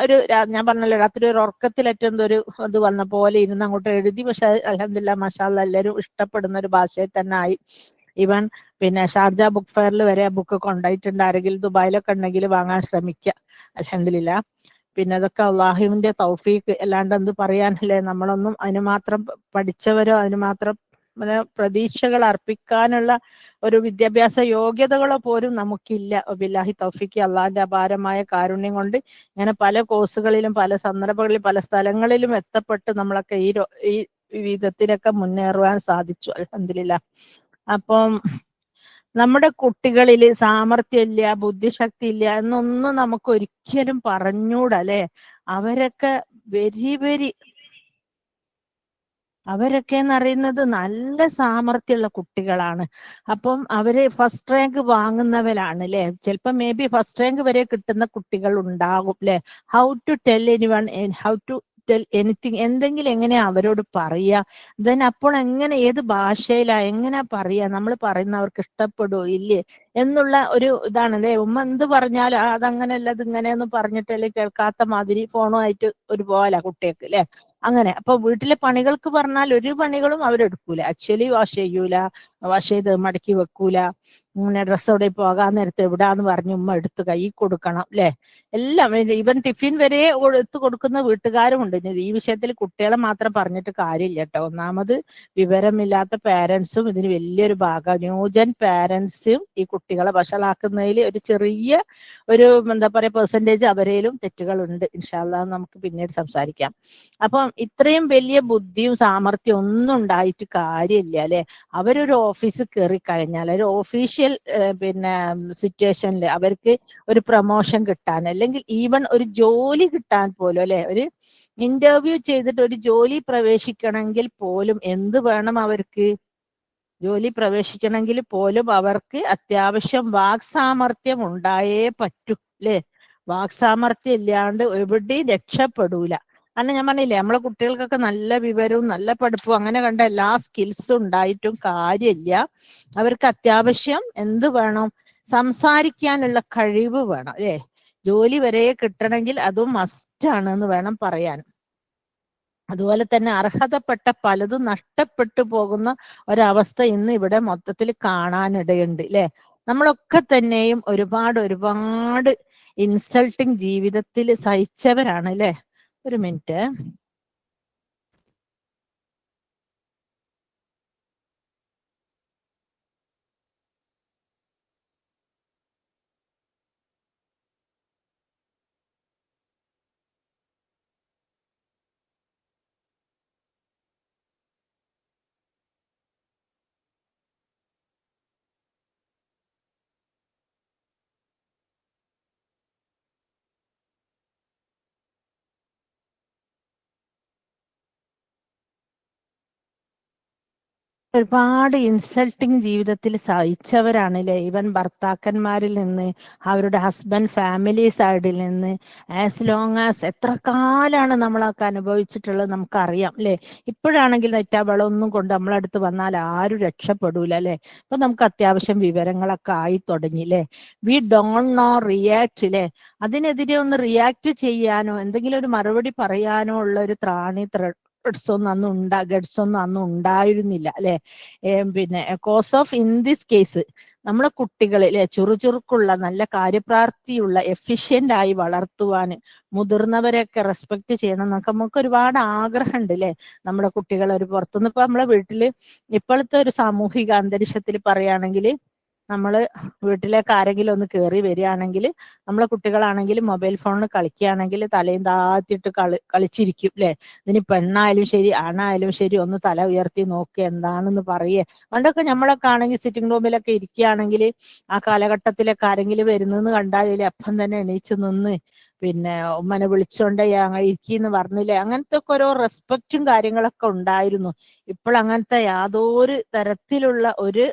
Speaker 3: ഞാൻ പറഞ്ഞല്ലോ, രാത്രി ഒരു ഉറക്കത്തിലേറ്റെന്തോ ഒരു ഇത് വന്ന പോലെ ഇരുന്ന് അങ്ങോട്ട് എഴുതി. പക്ഷെ അൽഹംദുലില്ലാ മാഷാ അല്ലാഹ് എല്ലാവരും ഇഷ്ടപ്പെടുന്ന ഒരു ഭാഷയിൽ തന്നെ ആയി. ഈവൻ പിന്നെ ഷാർജ ബുക്ക് ഫെയറിൽ വരെ ആ ബുക്ക് കൊണ്ടുപോയിട്ടുണ്ട്. ആരെങ്കിലും ദുബായിലൊക്കെ ഉണ്ടെങ്കിൽ വാങ്ങാൻ ശ്രമിക്കുക. അൽഹംദുലില്ലാ. പിന്നെ അതൊക്കെ അള്ളാഹുവിന്റെ തൗഫീഖ്, അല്ലാണ്ട് എന്ത് പറയാനല്ലേ. നമ്മളൊന്നും അതിന് മാത്രം പഠിച്ചവരോ അതിന് മാത്രം പ്രതീക്ഷകൾ അർപ്പിക്കാനുള്ള ഒരു വിദ്യാഭ്യാസ യോഗ്യതകളോ പോലും നമുക്കില്ല. ബില്ലാഹി തൗഫീഖ്, അള്ളാഹിന്റെ അപാരമായ കാരുണ്യം കൊണ്ട് ഇങ്ങനെ പല കോഴ്സുകളിലും പല സന്ദർഭങ്ങളിലും പല സ്ഥലങ്ങളിലും എത്തപ്പെട്ട് നമ്മളൊക്കെ ഈ വിധത്തിലൊക്കെ മുന്നേറുവാൻ സാധിച്ചു അൽഹംദുലില്ലാ. അപ്പം നമ്മുടെ കുട്ടികളിൽ സാമർത്ഥ്യമില്ല, ബുദ്ധിശക്തി ഇല്ല എന്നൊന്നും നമുക്ക് ഒരിക്കലും പറഞ്ഞൂടാ അല്ലെ. അവരൊക്കെ അവരൊക്കെ എന്ന് പറയുന്നത് നല്ല സാമർത്ഥ്യമുള്ള കുട്ടികളാണ്. അപ്പം അവര് ഫസ്റ്റ് റാങ്ക് വാങ്ങുന്നവരാണ് അല്ലെ. ചിലപ്പോൾ മേ ബി ഫസ്റ്റ് റാങ്ക് വരെ കിട്ടുന്ന കുട്ടികൾ ഉണ്ടാകും അല്ലെ. How to tell anyone, how to tell anything, എന്തെങ്കിലും എങ്ങനെയാ അവരോട് പറയാ. ദെൻ അപ്പോൾ എങ്ങനെ, ഏത് ഭാഷയിലാ എങ്ങനെയാ പറയാ, നമ്മൾ പറയുന്ന അവർക്ക് ഇഷ്ടപ്പെടുവോ ഇല്ലേ എന്നുള്ള ഒരു ഇതാണ് അല്ലെ. ഉമ്മ എന്ത് പറഞ്ഞാലും അതങ്ങനെയല്ല ഇതിങ്ങനെയൊന്നും പറഞ്ഞിട്ടല്ലേ കേൾക്കാത്ത മാതിരി ഫോണുമായിട്ട് ഒരുപോലെ കുട്ടികൾക്ക് അല്ലെ. അങ്ങനെ അപ്പൊ വീട്ടിലെ പണികൾക്ക് പറഞ്ഞാൽ ഒരു പണികളും അവരെടുക്കൂല. ആക്ച്വലി വാഷ് ചെയ്യൂല, വാഷ് ചെയ്ത് മടക്കി വെക്കൂല. ഇങ്ങനെ ഡ്രസ്സ് എവിടെ പോകാൻ നേരത്ത് എവിടാന്ന് പറഞ്ഞ് ഉമ്മ എടുത്ത് കൈ കൊടുക്കണം അല്ലെ. എല്ലാം ഈവൻ ടിഫിൻ വരെ എടുത്ത് കൊടുക്കുന്ന വീട്ടുകാരും ഉണ്ട്. ഈ വിഷയത്തിൽ കുട്ടികളെ മാത്രം പറഞ്ഞിട്ട് കാര്യമില്ല കേട്ടോ. ഒന്നാമത് വിവരമില്ലാത്ത പാരന്റ്സും ഇതിന് വലിയൊരു ഭാഗം, ന്യൂജൻ പാരന്റ്സും ഈ കുട്ടികളെ വഷളാക്കുന്നതിൽ ഒരു ചെറിയ ഒരു എന്താ പറയാ പെർസെന്റേജ് അവരേലും തെറ്റുകളുണ്ട്. ഇൻഷാ അല്ലാഹ് നമുക്ക് പിന്നീട് സംസാരിക്കാം. അപ്പം ഇത്രയും വലിയ ബുദ്ധിയും സാമർത്ഥ്യം ഒന്നും ഉണ്ടായിട്ട് കാര്യമില്ല അല്ലെ. അവരൊരു ഓഫീസിൽ കയറി കഴിഞ്ഞാൽ ഒരു ഒഫീഷ്യൽ പിന്നെ സിറ്റുവേഷനിൽ അവർക്ക് ഒരു പ്രൊമോഷൻ കിട്ടാൻ, അല്ലെങ്കിൽ ഈവൻ ഒരു ജോലി കിട്ടാൻ പോലും അല്ലെ, ഒരു ഇന്റർവ്യൂ ചെയ്തിട്ട് ഒരു ജോലി പ്രവേശിക്കണമെങ്കിൽ പോലും എന്ത് വേണം അവർക്ക്? ജോലി പ്രവേശിക്കണമെങ്കിൽ പോലും അവർക്ക് അത്യാവശ്യം വാക്സാമർത്ഥ്യം ഉണ്ടായേ പറ്റൂ അല്ലെ. വാക്സാമർത്ഥ്യം ഇല്ലാണ്ട് എവിടെയും രക്ഷപ്പെടൂല. കാരണം ഞാൻ പറഞ്ഞില്ലേ, നമ്മളെ കുട്ടികൾക്കൊക്കെ നല്ല വിവരവും നല്ല പഠിപ്പും അങ്ങനെ കണ്ട എല്ലാ സ്കിൽസും ഉണ്ടായിട്ടും കാര്യമില്ല. അവർക്ക് അത്യാവശ്യം എന്ത് വേണം? സംസാരിക്കാനുള്ള കഴിവ് വേണം അല്ലെ. ജോലി വരെ കിട്ടണമെങ്കിൽ അതും മസ്റ്റാണ് എന്ന് വേണം പറയാൻ. അതുപോലെ തന്നെ അർഹതപ്പെട്ട പലതും നഷ്ടപ്പെട്ടു പോകുന്ന ഒരവസ്ഥ ഇന്ന് ഇവിടെ മൊത്തത്തിൽ കാണാനിടയുണ്ട് അല്ലെ. നമ്മളൊക്കെ തന്നെയും ഒരുപാട് ഇൻസൾട്ടിങ് ജീവിതത്തിൽ സഹിച്ചവരാണ് അല്ലെ. ഒരു മിനിറ്റ്. ഒരുപാട് ഇൻസൾട്ടിങ് ജീവിതത്തിൽ സഹിച്ചവരാണ് അല്ലെ. ഈവൻ ഭർത്താക്കന്മാരിൽ നിന്ന്, അവരുടെ ഹസ്ബൻഡ് ഫാമിലി സൈഡിൽ നിന്ന്, ആസ് ലോങ് ആസ് എത്ര കാലാണ് നമ്മളൊക്കെ അനുഭവിച്ചിട്ടുള്ളത് നമുക്കറിയാം അല്ലെ. ഇപ്പോഴാണെങ്കിൽ നെറ്റാവളമൊന്നും കൊണ്ട് നമ്മളടുത്ത് വന്നാൽ ആരും രക്ഷപ്പെടൂല അല്ലെ. അപ്പൊ നമുക്ക് അത്യാവശ്യം വിവരങ്ങളൊക്കെ ആയി തുടങ്ങി അല്ലെ. വി ഡോണ്ട് നോ റിയാക്ട് അല്ലെ. അതിനെതിരെ ഒന്ന് റിയാക്ട് ചെയ്യാനോ എന്തെങ്കിലും ഒരു മറുപടി പറയാനോ ഉള്ള ഒരു ഗഡ്സൊന്നും അന്ന് ഉണ്ടായിരുന്നില്ല അല്ലെ. പിന്നെ cause of in this case നമ്മളെ കുട്ടികളിലെ ചുറുചുറുക്കുള്ള നല്ല കാര്യപ്രാപ്തിയുള്ള എഫിഷ്യന്റ് ആയി വളർത്തുവാന് മുതിർന്നവരെയൊക്കെ റെസ്പെക്ട് ചെയ്യണം എന്നൊക്കെ നമുക്ക് ഒരുപാട് ആഗ്രഹമുണ്ട് അല്ലെ. നമ്മുടെ കുട്ടികൾ ഒരു പുറത്തുനിന്ന് ഇപ്പൊ നമ്മളെ വീട്ടില് ഇപ്പോഴത്തെ ഒരു സാമൂഹിക അന്തരീക്ഷത്തിൽ പറയുകയാണെങ്കിൽ നമ്മൾ വീട്ടിലേക്ക് ആരെങ്കിലും ഒന്ന് കയറി വരികയാണെങ്കിൽ നമ്മളെ കുട്ടികളാണെങ്കിൽ മൊബൈൽ ഫോണിൽ കളിക്കുകയാണെങ്കിൽ തലയും താത്തിട്ട് കളിച്ചിരിക്കും അല്ലെ. ഇതിന് പെണ്ണായാലും ശരി ആണായാലും ശരി ഒന്ന് തല ഉയർത്തി നോക്കുക എന്താണെന്ന് പറയേ. പണ്ടൊക്കെ നമ്മളൊക്കെ ആണെങ്കിൽ സിറ്റിംഗ് റൂമിലൊക്കെ ഇരിക്കുകയാണെങ്കിൽ ആ കാലഘട്ടത്തിലൊക്കെ ആരെങ്കിലും വരുന്നെന്ന് കണ്ടാലേ അപ്പം തന്നെ എണീച്ചു നിന്ന് പിന്നെ ഉമ്മനെ വിളിച്ചോണ്ടേ ഇരിക്കുന്നു പറഞ്ഞില്ലേ. അങ്ങനത്തെ ഒക്കെ ഓരോ റെസ്പെക്റ്റും കാര്യങ്ങളൊക്കെ ഉണ്ടായിരുന്നു. ഇപ്പോൾ അങ്ങനത്തെ യാതൊരു തരത്തിലുള്ള ഒരു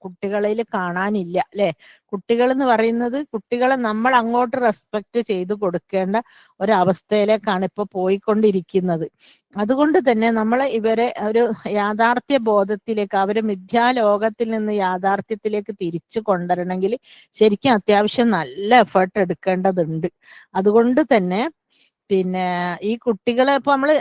Speaker 3: കുട്ടികളിൽ കാണാനില്ല അല്ലെ. കുട്ടികൾ എന്ന് പറയുന്നത് കുട്ടികളെ നമ്മൾ അങ്ങോട്ട് റെസ്പെക്ട് ചെയ്ത് കൊടുക്കേണ്ട ഒരവസ്ഥയിലേക്കാണ് ഇപ്പൊ പോയിക്കൊണ്ടിരിക്കുന്നത്. അതുകൊണ്ട് തന്നെ നമ്മൾ ഇവരെ ഒരു യാഥാർത്ഥ്യ ബോധത്തിലേക്ക്, അവരെ മിഥ്യാലോകത്തിൽ നിന്ന് യാഥാർത്ഥ്യത്തിലേക്ക് തിരിച്ചു കൊണ്ടുവരണമെങ്കിൽ ശരിക്കും അത്യാവശ്യം നല്ല എഫേർട്ട് എടുക്കേണ്ടതുണ്ട്. അതുകൊണ്ട് തന്നെ പിന്നെ ഈ കുട്ടികളെ ഇപ്പൊ നമ്മള്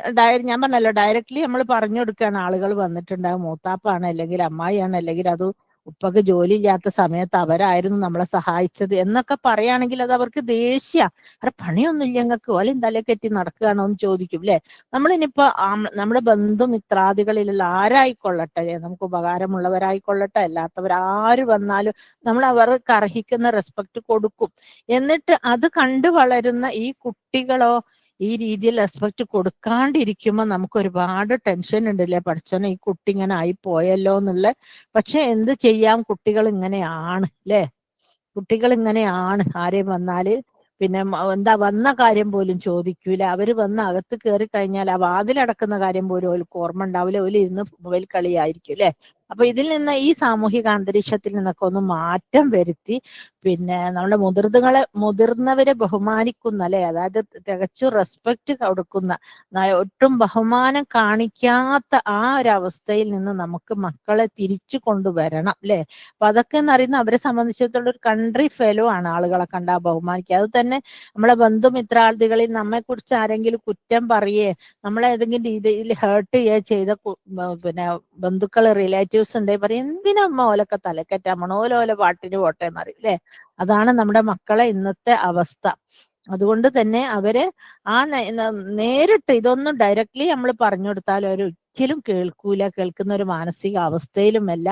Speaker 3: ഞാൻ പറഞ്ഞല്ലോ, ഡയറക്റ്റ്ലി നമ്മൾ പറഞ്ഞു കൊടുക്കുകയാണ്. ആളുകൾ വന്നിട്ടുണ്ടാകും, മൂത്താപ്പാണ് അല്ലെങ്കിൽ അമ്മായിയാണ് അല്ലെങ്കിൽ അത് ഉപ്പക്ക് ജോലി ഇല്ലാത്ത സമയത്ത് അവരായിരുന്നു നമ്മളെ സഹായിച്ചത് എന്നൊക്കെ പറയുകയാണെങ്കിൽ അത് അവർക്ക് ദേഷ്യ. അവരെ പണിയൊന്നുമില്ല, ഞങ്ങൾക്ക് ഓലയും തലക്കെറ്റി നടക്കുകയാണോ എന്ന് ചോദിക്കും അല്ലെ. നമ്മളിനിപ്പോ നമ്മുടെ ബന്ധുമിത്രാദികളിലുള്ള ആരായിക്കൊള്ളട്ടെ, നമുക്ക് ഉപകാരമുള്ളവരായിക്കൊള്ളട്ടെ, അല്ലാത്തവരാര് വന്നാലും നമ്മൾ അവർക്ക് അർഹിക്കുന്ന റെസ്പെക്ട് കൊടുക്കും. എന്നിട്ട് അത് കണ്ടു വളരുന്ന ഈ കുട്ടികളോ ഈ രീതിയിൽ റെസ്പെക്ട് കൊടുക്കാണ്ടിരിക്കുമ്പോൾ നമുക്ക് ഒരുപാട് ടെൻഷൻ ഉണ്ടല്ലേ, പഠിച്ചോനെ ഈ കുട്ടി ഇങ്ങനെ ആയി പോയല്ലോ എന്നുള്ള. പക്ഷെ എന്ത് ചെയ്യാം, കുട്ടികൾ ഇങ്ങനെയാണ് അല്ലെ. കുട്ടികൾ ഇങ്ങനെയാണ്. ആരെയും വന്നാല് പിന്നെ എന്താ വന്ന കാര്യം പോലും ചോദിക്കൂല. അവര് വന്ന് അകത്ത് കയറി കഴിഞ്ഞാൽ ആ വാതിലടക്കുന്ന കാര്യം പോലും ഓർക്ക് ഓർമ്മ ഉണ്ടാവില്ല. ഓല് ഇരുന്ന് മൊബൈൽ കളിയായിരിക്കും അല്ലെ. അപ്പൊ ഇതിൽ നിന്ന്, ഈ സാമൂഹിക അന്തരീക്ഷത്തിൽ നിന്നൊക്കെ ഒന്ന് മാറ്റം വരുത്തി പിന്നെ നമ്മുടെ മുതിർന്നവരെ ബഹുമാനിക്കുന്ന അല്ലെ, അതായത് തികച്ചും റെസ്പെക്ട് കൊടുക്കുന്ന, ഒട്ടും ബഹുമാനം കാണിക്കാത്ത ആ ഒരു അവസ്ഥയിൽ നിന്ന് നമുക്ക് മക്കളെ തിരിച്ചു കൊണ്ടുവരണം അല്ലെ. അപ്പൊ അതൊക്കെ എന്ന് പറയുന്നത് അവരെ സംബന്ധിച്ചിടത്തോളം ഒരു കൺട്രി ഫെലോ ആണ്. ആളുകളെ കണ്ടാ ബഹുമാനിക്കുക. അത് തന്നെ നമ്മളെ ബന്ധുമിത്രാദികളിൽ നമ്മെ കുറിച്ച് ആരെങ്കിലും കുറ്റം പറയേ, നമ്മളെ ഏതെങ്കിലും രീതിയിൽ ഹേർട്ട് ചെയ്ത പിന്നെ ബന്ധുക്കള് റിലേറ്റീവ്സ് ഉണ്ടെങ്കിൽ പറയും, എന്തിനാ അമ്മ ഓലൊക്കെ തലക്കെറ്റാ, ഓല പാട്ടിന് പോട്ടെ എന്നറിയും അല്ലെ. അതാണ് നമ്മുടെ മക്കളെ ഇന്നത്തെ അവസ്ഥ. അതുകൊണ്ട് തന്നെ അവര് ആ നേരിട്ട് ഇതൊന്നും ഡയറക്റ്റ്ലി നമ്മൾ പറഞ്ഞു കൊടുത്താൽ അവർ ഒരിക്കലും കേൾക്കൂല. കേൾക്കുന്ന ഒരു മാനസിക അവസ്ഥയിലുമല്ല.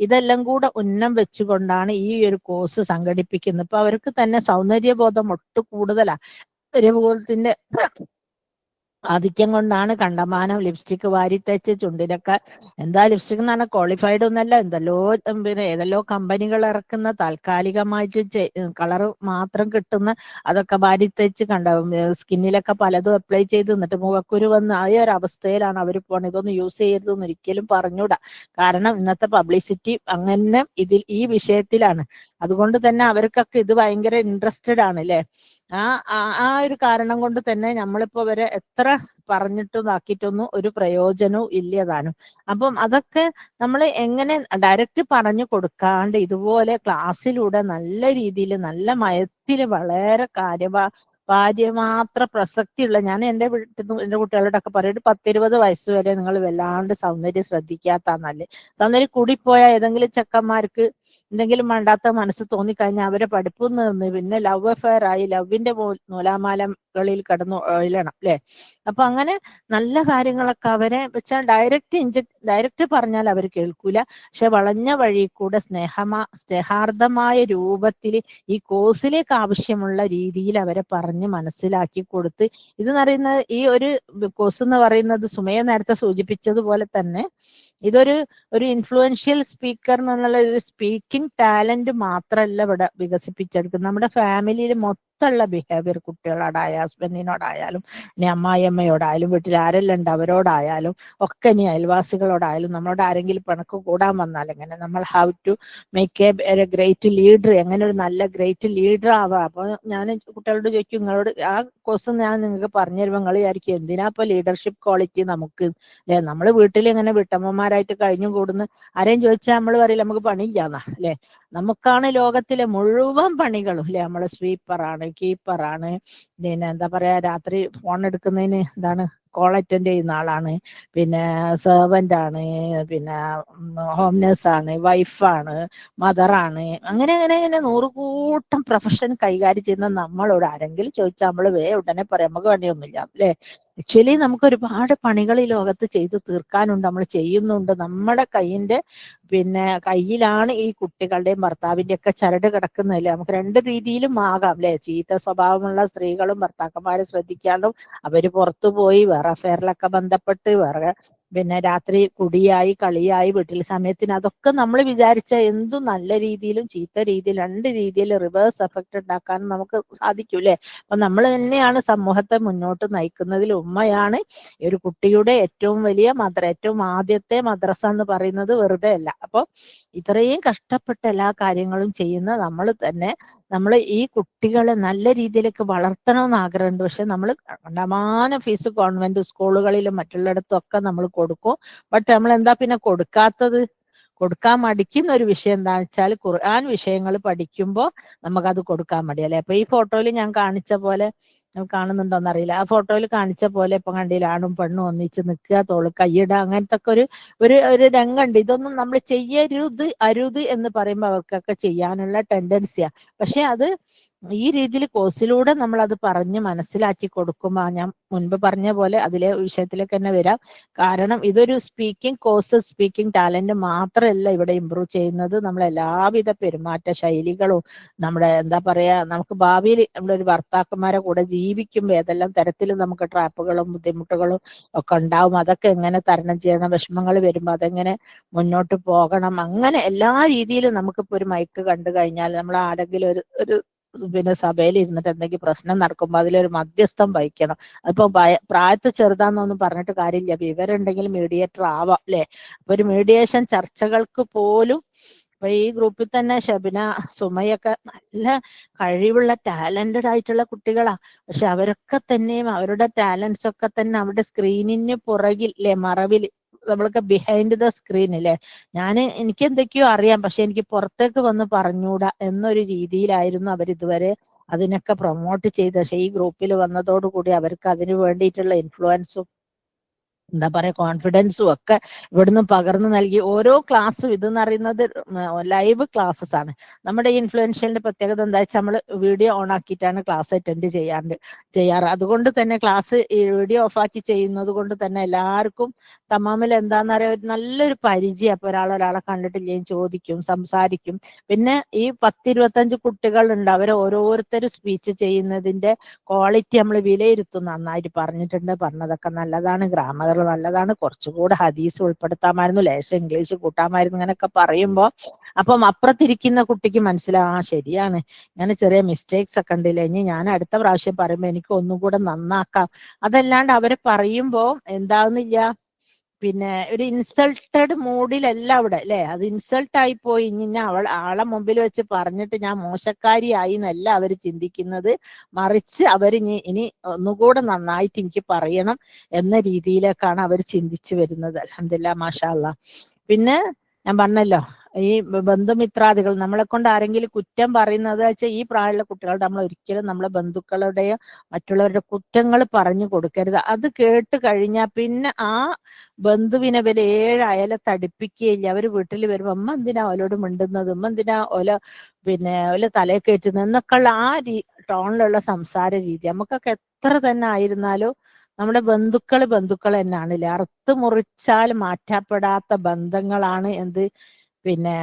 Speaker 3: ഇതെല്ലാം കൂടെ ഉന്നം വെച്ചുകൊണ്ടാണ് ഈ ഒരു കോഴ്സ് സംഘടിപ്പിക്കുന്നത്. ഇപ്പൊ അവർക്ക് തന്നെ സൗന്ദര്യബോധം ഒട്ടു കൂടുതലാ. സൗന്ദര്യബോധത്തിന്റെ ആധിക്യം കൊണ്ടാണ് കണ്ടമാനം ലിപ്സ്റ്റിക് വാരിത്തേച്ച് ചുണ്ടിലൊക്കെ, എന്താ ലിപ്സ്റ്റിക് എന്ന് പറഞ്ഞാൽ ക്വാളിഫൈഡ് ഒന്നല്ല, എന്തല്ലോ പിന്നെ ഏതെല്ലോ കമ്പനികൾ ഇറക്കുന്ന താൽക്കാലികമായിട്ട് കളർ മാത്രം കിട്ടുന്ന അതൊക്കെ വാരിത്തേച്ച് സ്കിന്നിലൊക്കെ പലതും അപ്ലൈ ചെയ്ത് എന്നിട്ട് മുഖക്കുരു വന്ന് ആ ഒരു അവസ്ഥയിലാണ് അവർ പോണത്. ഇതൊന്നും യൂസ് ചെയ്യരുതെന്ന് ഒരിക്കലും പറഞ്ഞൂടാ. കാരണം ഇന്നത്തെ പബ്ലിസിറ്റി അങ്ങനെ ഈ വിഷയത്തിലാണ്. അതുകൊണ്ട് തന്നെ അവർക്കൊക്കെ ഇത് ഭയങ്കര ഇൻട്രസ്റ്റഡ് ആണ് അല്ലെ. ആ ഒരു കാരണം കൊണ്ട് തന്നെ നമ്മളിപ്പോ വരെ എത്ര പറഞ്ഞിട്ടും ഇതാക്കിയിട്ടൊന്നും ഒരു പ്രയോജനവും ഇല്ലതാനും. അപ്പം അതൊക്കെ നമ്മൾ എങ്ങനെ ഡയറക്റ്റ് പറഞ്ഞു കൊടുക്കാണ്ട് ഇതുപോലെ ക്ലാസ്സിലൂടെ നല്ല രീതിയിൽ നല്ല മയത്തില് വളരെ കാര്യമാത്ര പ്രസക്തിയുള്ള, ഞാൻ എൻ്റെ കുട്ടികളോടൊക്കെ പറയും, ഒരു 10-20 വയസ്സ് വരെ നിങ്ങൾ വല്ലാണ്ട് സൗന്ദര്യം ശ്രദ്ധിക്കാത്തന്നല്ലേ. സൗന്ദര്യം കൂടിപ്പോയാൽ ഏതെങ്കിലും ചെക്കന്മാർക്ക് എന്തെങ്കിലും വേണ്ടാത്ത മനസ്സ് തോന്നിക്കഴിഞ്ഞാൽ അവരെ പഠിപ്പ് നിന്ന് പിന്നെ ലവ് അഫെയർ ആയി ലവിന്റെ നൂലാമാലകളിൽ കിടന്നു ഒഴലണം അല്ലെ. അപ്പൊ അങ്ങനെ നല്ല കാര്യങ്ങളൊക്കെ അവരെ വെച്ചാൽ ഡയറക്റ്റ് പറഞ്ഞാൽ അവർ കേൾക്കൂല. പക്ഷെ വളഞ്ഞ വഴി കൂടെ സ്നേഹാർദ്ദമായ രൂപത്തിൽ ഈ കോഴ്സിലേക്ക് ആവശ്യമുള്ള രീതിയിൽ അവരെ പറഞ്ഞ് മനസ്സിലാക്കി കൊടുത്ത്, ഇതെന്ന് പറയുന്നത് ഈ ഒരു കോഴ്സ് എന്ന് പറയുന്നത് സുമയ നേരത്തെ സൂചിപ്പിച്ചതുപോലെ തന്നെ ഇതൊരു ഇൻഫ്ലുവൻഷ്യൽ സ്പീക്കർ എന്നുള്ള ഒരു സ്പീക്കിംഗ് ടാലന്റ് മാത്രമല്ല ഇവിടെ വികസിപ്പിച്ചെടുക്കുന്നത്. നമ്മുടെ ഫാമിലിയിൽ മൊത്തമുള്ള ബിഹേവിയർ, കുട്ടികളോടായാലും ഹസ്ബൻഡിനോടായാലും ഇനി അമ്മായിയമ്മയോടായാലും വീട്ടിൽ ആരെല്ലാം ഉണ്ട് അവരോടായാലും ഒക്കെ, ഇനി അയൽവാസികളോടായാലും നമ്മളോട് ആരെങ്കിലും പിണക്ക് കൂടാൻ വന്നാൽ എങ്ങനെ നമ്മൾ how to make a great leader, എങ്ങനെ ഒരു നല്ല ഗ്രേറ്റ് ലീഡർ ആവാം. അപ്പൊ ഞാൻ കുട്ടികളോട് ചോദിക്കും, നിങ്ങളോട് ആ കോഴ്സ് ഞാൻ നിങ്ങൾക്ക് പറഞ്ഞു തരുമ്പോൾ നിങ്ങൾ വിചാരിക്കും എന്തിനാ ഇപ്പൊ ലീഡർഷിപ്പ് ക്വാളിറ്റി നമുക്ക് അല്ലെ. നമ്മള് വീട്ടിൽ എങ്ങനെ വീട്ടമ്മമാരായിട്ട് കഴിഞ്ഞു കൂടുന്ന ആരെയും ചോദിച്ചാൽ നമ്മൾ പറയില്ല നമുക്ക് പണിയില്ലാന്നാ അല്ലെ. നമുക്കാണ് ലോകത്തിലെ മുഴുവൻ പണികളും അല്ലെ. നമ്മള് സ്വീപ്പറാണ്, കീപ്പറാണ്, പിന്നെ എന്താ പറയാ രാത്രി ഫോൺ എടുക്കുന്നതിന് എന്താണ് കോൾ അറ്റൻഡ് ചെയ്യുന്ന ആളാണ്, പിന്നെ സെർവന്റ് ആണ്, പിന്നെ ഹോം നേഴ്സാണ്, വൈഫാണ്, മദറാണ്, അങ്ങനെ 100 കൂട്ടം പ്രൊഫഷൻ കൈകാര്യം ചെയ്യുന്ന നമ്മളോട് ആരെങ്കിലും ചോദിച്ചാൽ നമ്മൾ ഉടനെ പറയാം നമുക്ക് പണിയൊന്നുമില്ല അല്ലെ. ആക്ച്വലി നമുക്ക് ഒരുപാട് പണികൾ ഈ ലോകത്ത് ചെയ്തു തീർക്കാനുണ്ട്, നമ്മൾ ചെയ്യുന്നുണ്ട്. നമ്മുടെ കയ്യിലാണ് ഈ കുട്ടികളുടെയും ഭർത്താവിന്റെ ഒക്കെ ചരട് കിടക്കുന്നതല്ലേ. നമുക്ക് 2 രീതിയിലും ആകാം അല്ലെ. ചീത്ത സ്വഭാവമുള്ള സ്ത്രീകളും ഭർത്താക്കന്മാരെ ശ്രദ്ധിക്കാണ്ടും അവര് പുറത്തു പോയി വേറെ അഫെയറിലൊക്കെ ബന്ധപ്പെട്ട് വേറെ പിന്നെ രാത്രി കുടിയായി കളിയായി വീട്ടിൽ സമയത്തിന് അതൊക്കെ നമ്മൾ വിചാരിച്ച എന്തും നല്ല രീതിയിലും ചീത്ത രീതിയിലും രണ്ട് രീതിയിൽ റിവേഴ്സ് എഫക്റ്റ് ഉണ്ടാക്കാനും നമുക്ക് സാധിക്കൂലേ. അപ്പൊ നമ്മൾ തന്നെയാണ് സമൂഹത്തെ മുന്നോട്ട് നയിക്കുന്നതിൽ. ഉമ്മയാണ് ഒരു കുട്ടിയുടെ ഏറ്റവും വലിയ ഏറ്റവും ആദ്യത്തെ മദ്രസ എന്ന് പറയുന്നത് വെറുതെ അല്ല. അപ്പൊ ഇത്രയും കഷ്ടപ്പെട്ട എല്ലാ കാര്യങ്ങളും ചെയ്യുന്ന നമ്മൾ തന്നെ നമ്മൾ ഈ കുട്ടികളെ നല്ല രീതിയിലേക്ക് വളർത്തണമെന്ന് ആഗ്രഹമുണ്ട്. പക്ഷെ നമ്മൾ കണ്ടമാനം ഫീസ് ഗവൺമെന്റ് സ്കൂളുകളിലും മറ്റുള്ളിടത്തും ഒക്കെ നമ്മൾ കൊടുക്കും. ബട്ട് നമ്മൾ എന്താ പിന്നെ കൊടുക്കാത്തത്? കൊടുക്കാൻ മടിക്കുന്ന ഒരു വിഷയം എന്താണെന്ന് വെച്ചാൽ ഖുർആൻ വിഷയങ്ങൾ പഠിക്കുമ്പോൾ നമുക്കത് കൊടുക്കാൻ മടിയല്ലേ. അപ്പൊ ഈ ഫോട്ടോയിൽ ഞാൻ കാണിച്ച പോലെ കാണുന്നുണ്ടോന്ന് അറിയില്ല. ആ ഫോട്ടോയിൽ കാണിച്ച പോലെ ഇപ്പൊ കണ്ടില്ല, ആണും പെണ്ണും ഒന്നിച്ച് നിൽക്കുക, തോള് കൈയിടുക, അങ്ങനത്തെ ഒക്കെ ഒരു രംഗമുണ്ട്. ഇതൊന്നും നമ്മൾ അരുത് എന്ന് പറയുമ്പോൾ അവർക്കൊക്കെ ചെയ്യാനുള്ള ടെൻഡൻസിയാ. പക്ഷെ അത് ഈ രീതിയിൽ കോഴ്സിലൂടെ നമ്മൾ അത് പറഞ്ഞ് മനസ്സിലാക്കി കൊടുക്കുമ്പോൾ ഞാൻ മുൻപ് പറഞ്ഞ പോലെ അതിലെ വിഷയത്തിലേക്ക് തന്നെ വരാം. കാരണം ഇതൊരു സ്പീക്കിംഗ് കോഴ്സ്, സ്പീക്കിംഗ് ടാലന്റ് മാത്രമല്ല ഇവിടെ ഇമ്പ്രൂവ് ചെയ്യുന്നത്. നമ്മളെ എല്ലാവിധ പെരുമാറ്റ ശൈലികളും നമ്മുടെ എന്താ പറയാ, നമുക്ക് ഭാവിയിൽ നമ്മളൊരു ഭർത്താക്കന്മാരെ കൂടെ ജീവിക്കുമ്പോൾ ഏതെല്ലാം തരത്തിൽ നമുക്ക് ട്രാപ്പുകളും ബുദ്ധിമുട്ടുകളും ഒക്കെ ഉണ്ടാവും, അതൊക്കെ എങ്ങനെ തരണം ചെയ്യണം, വിഷമങ്ങൾ വരുമ്പോൾ അതെങ്ങനെ മുന്നോട്ട് പോകണം, അങ്ങനെ എല്ലാ രീതിയിലും നമുക്കിപ്പോ ഒരു മൈക്ക് കണ്ടു കഴിഞ്ഞാൽ നമ്മൾ ആരെങ്കിലും ഒരു പിന്നെ സഭയിൽ ഇരുന്നിട്ട് എന്തെങ്കിലും പ്രശ്നം നടക്കുമ്പോൾ അതിലൊരു മധ്യസ്ഥം വഹിക്കണം. അതിപ്പോ പ്രായത്തിൽ ചെറുതാന്നൊന്നും പറഞ്ഞിട്ട് കാര്യമില്ല. വിവരമുണ്ടെങ്കിൽ മീഡിയേറ്റർ ആവാം അല്ലെ. അപ്പൊ ഒരു മീഡിയേഷൻ ചർച്ചകൾക്ക് പോലും ഇപ്പൊ ഈ ഗ്രൂപ്പിൽ തന്നെ ഷബിന, സുമയൊക്കെ നല്ല കഴിവുള്ള ടാലന്റഡ് ആയിട്ടുള്ള കുട്ടികളാ. പക്ഷെ അവരൊക്കെ തന്നെയും അവരുടെ ടാലൻസ് ഒക്കെ തന്നെ അവരുടെ സ്ക്രീനിന് പുറകിൽ അല്ലെ, മറവിൽ, നമ്മൾക്ക് ബിഹൈൻഡ് ദ സ്ക്രീൻ അല്ലേ, എനിക്ക് എന്തൊക്കെയോ അറിയാം പക്ഷെ എനിക്ക് പുറത്തേക്ക് വന്ന് പറഞ്ഞൂടാ എന്നൊരു രീതിയിലായിരുന്നു അവരിതുവരെ അതിനൊക്കെ പ്രൊമോട്ട് ചെയ്ത്. പക്ഷെ ഈ ഗ്രൂപ്പിൽ വന്നതോടുകൂടി അവർക്ക് അതിന് വേണ്ടിയിട്ടുള്ള ഇൻഫ്ലുവൻസും എന്താ പറയാ കോൺഫിഡൻസും ഒക്കെ ഇവിടുന്ന് പകർന്നു നൽകി. ഓരോ ക്ലാസ്സും ഇതെന്ന് പറയുന്നത് ലൈവ് ക്ലാസ്സസ് ആണ്. നമ്മുടെ ഈ ഇൻഫ്ലുവൻഷ്യലിന്റെ പ്രത്യേകത എന്താ വെച്ചാൽ നമ്മൾ വീഡിയോ ഓൺ ആക്കിയിട്ടാണ് ക്ലാസ് അറ്റൻഡ് ചെയ്യാറ്. അതുകൊണ്ട് തന്നെ ക്ലാസ് വീഡിയോ ഓഫ് ആക്കി ചെയ്യുന്നത് കൊണ്ട് തന്നെ എല്ലാവർക്കും തമാമിൽ എന്താന്ന് പറയാ നല്ലൊരു പരിചയം. അപ്പൊ ഒരാളെ കണ്ടിട്ടില്ലെങ്കിൽ ചോദിക്കും, സംസാരിക്കും. പിന്നെ ഈ 10-25 കുട്ടികൾ ഉണ്ട്, അവരെ ഓരോരുത്തരും സ്പീച്ച് ചെയ്യുന്നതിന്റെ ക്വാളിറ്റി നമ്മൾ വിലയിരുത്തും. നന്നായിട്ട് പറഞ്ഞതൊക്കെ നല്ലതാണ്, ഗ്രാമർ നല്ലതാണ്, കുറച്ചുകൂടെ ഹദീസ് ഉൾപ്പെടുത്താമായിരുന്നു, ലേശം ഇംഗ്ലീഷ് കൂട്ടാമായിരുന്നു, ഇങ്ങനെയൊക്കെ പറയുമ്പോൾ അപ്പം അപ്പുറത്തിരിക്കുന്ന കുട്ടിക്ക് മനസ്സിലാവും ശരിയാണ്, ഇങ്ങനെ ചെറിയ മിസ്റ്റേക്സ് ഒക്കെ ഉണ്ടല്ലേ, ഇനി ഞാൻ അടുത്ത പ്രാവശ്യം പറയുമ്പോൾ എനിക്ക് ഒന്നും കൂടെ നന്നാക്കാം. അതല്ലാണ്ട് അവരെ പറയുമ്പോ എന്താവുന്നില്ല, പിന്നെ ഒരു ഇൻസൾട്ടഡ് മൂഡിലല്ല അവിടെ അല്ലെ. അത് ഇൻസൾട്ട് ആയി പോയി, ഇനി ആളെ മുമ്പിൽ വെച്ച് പറഞ്ഞിട്ട് ഞാൻ മോശക്കാരിയായി എന്നല്ല അവർ ചിന്തിക്കുന്നത്. മറിച്ച് ഇനി ഒന്നുകൂടെ നന്നായിട്ട് എനിക്ക് പറയണം എന്ന രീതിയിലേക്കാണ് അവർ ചിന്തിച്ചു വരുന്നത്. അൽഹംദുലില്ലാഹ്, മാഷാ അല്ലാഹ്. പിന്നെ ഞാൻ പറഞ്ഞല്ലോ ഈ ബന്ധുമിത്രാദികൾ നമ്മളെ കൊണ്ട് ആരെങ്കിലും കുറ്റം പറയുന്നത് വെച്ചാൽ ഈ പ്രായമുള്ള കുട്ടികളുടെ നമ്മൾ ഒരിക്കലും നമ്മളെ ബന്ധുക്കളുടെയോ മറ്റുള്ളവരുടെ കുറ്റങ്ങൾ പറഞ്ഞു കൊടുക്കരുത്. അത് കേട്ട് കഴിഞ്ഞാൽ പിന്നെ ആ ബന്ധുവിനെ ഇവര് 7 അയലെ തടിപ്പിക്കുകയില്ല. അവര് വീട്ടിൽ വരുമ്പോ അമ്മ എന്തിനാ ഓലോട് മിണ്ടുന്നത്, അമ്മ എന്തിനാ ഓല തലയെ കയറ്റുന്നത് എന്നൊക്കെയുള്ള ആ ടോണിലുള്ള സംസാര രീതി നമുക്കൊക്കെ എത്ര തന്നെ ആയിരുന്നാലും നമ്മുടെ ബന്ധുക്കൾ തന്നെയാണല്ലേ. അറുത്ത് മുറിച്ചാൽ മാറ്റപ്പെടാത്ത ബന്ധങ്ങളാണ് പിന്നെ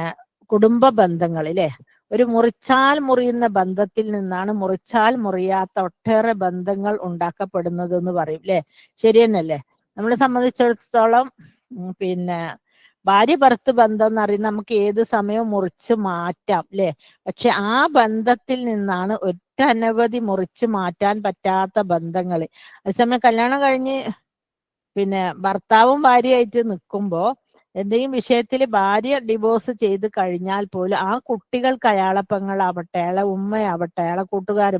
Speaker 3: കുടുംബ ബന്ധങ്ങൾ അല്ലെ. ഒരു മുറിച്ചാൽ മുറിയുന്ന ബന്ധത്തിൽ നിന്നാണ് മുറിച്ചാൽ മുറിയാത്ത ഒട്ടേറെ ബന്ധങ്ങൾ ഉണ്ടാക്കപ്പെടുന്നത് എന്ന് പറയും അല്ലെ. ശരി തന്നെയല്ലേ. നമ്മളെ സംബന്ധിച്ചിടത്തോളം പിന്നെ ഭാര്യ ഭർത്തൃ ബന്ധം എന്ന് പറയുന്നത് നമുക്ക് ഏത് സമയവും മുറിച്ച് മാറ്റാം അല്ലെ. പക്ഷെ ആ ബന്ധത്തിൽ നിന്നാണ് ഒട്ടനവധി മുറിച്ച് മാറ്റാൻ പറ്റാത്ത ബന്ധങ്ങൾ. അതേസമയം കല്യാണം കഴിഞ്ഞ് പിന്നെ ഭർത്താവും ഭാര്യയായിട്ട് നിൽക്കുമ്പോ എന്തെങ്കിലും വിഷയത്തിൽ ഭാര്യ ഡിവോഴ്സ് ചെയ്ത് കഴിഞ്ഞാൽ പോലും ആ കുട്ടികൾക്ക് അയാളെ പെങ്ങളാവട്ടെ, അയാളെ ഉമ്മയാവട്ടെ, അയാളെ കൂട്ടുകാർ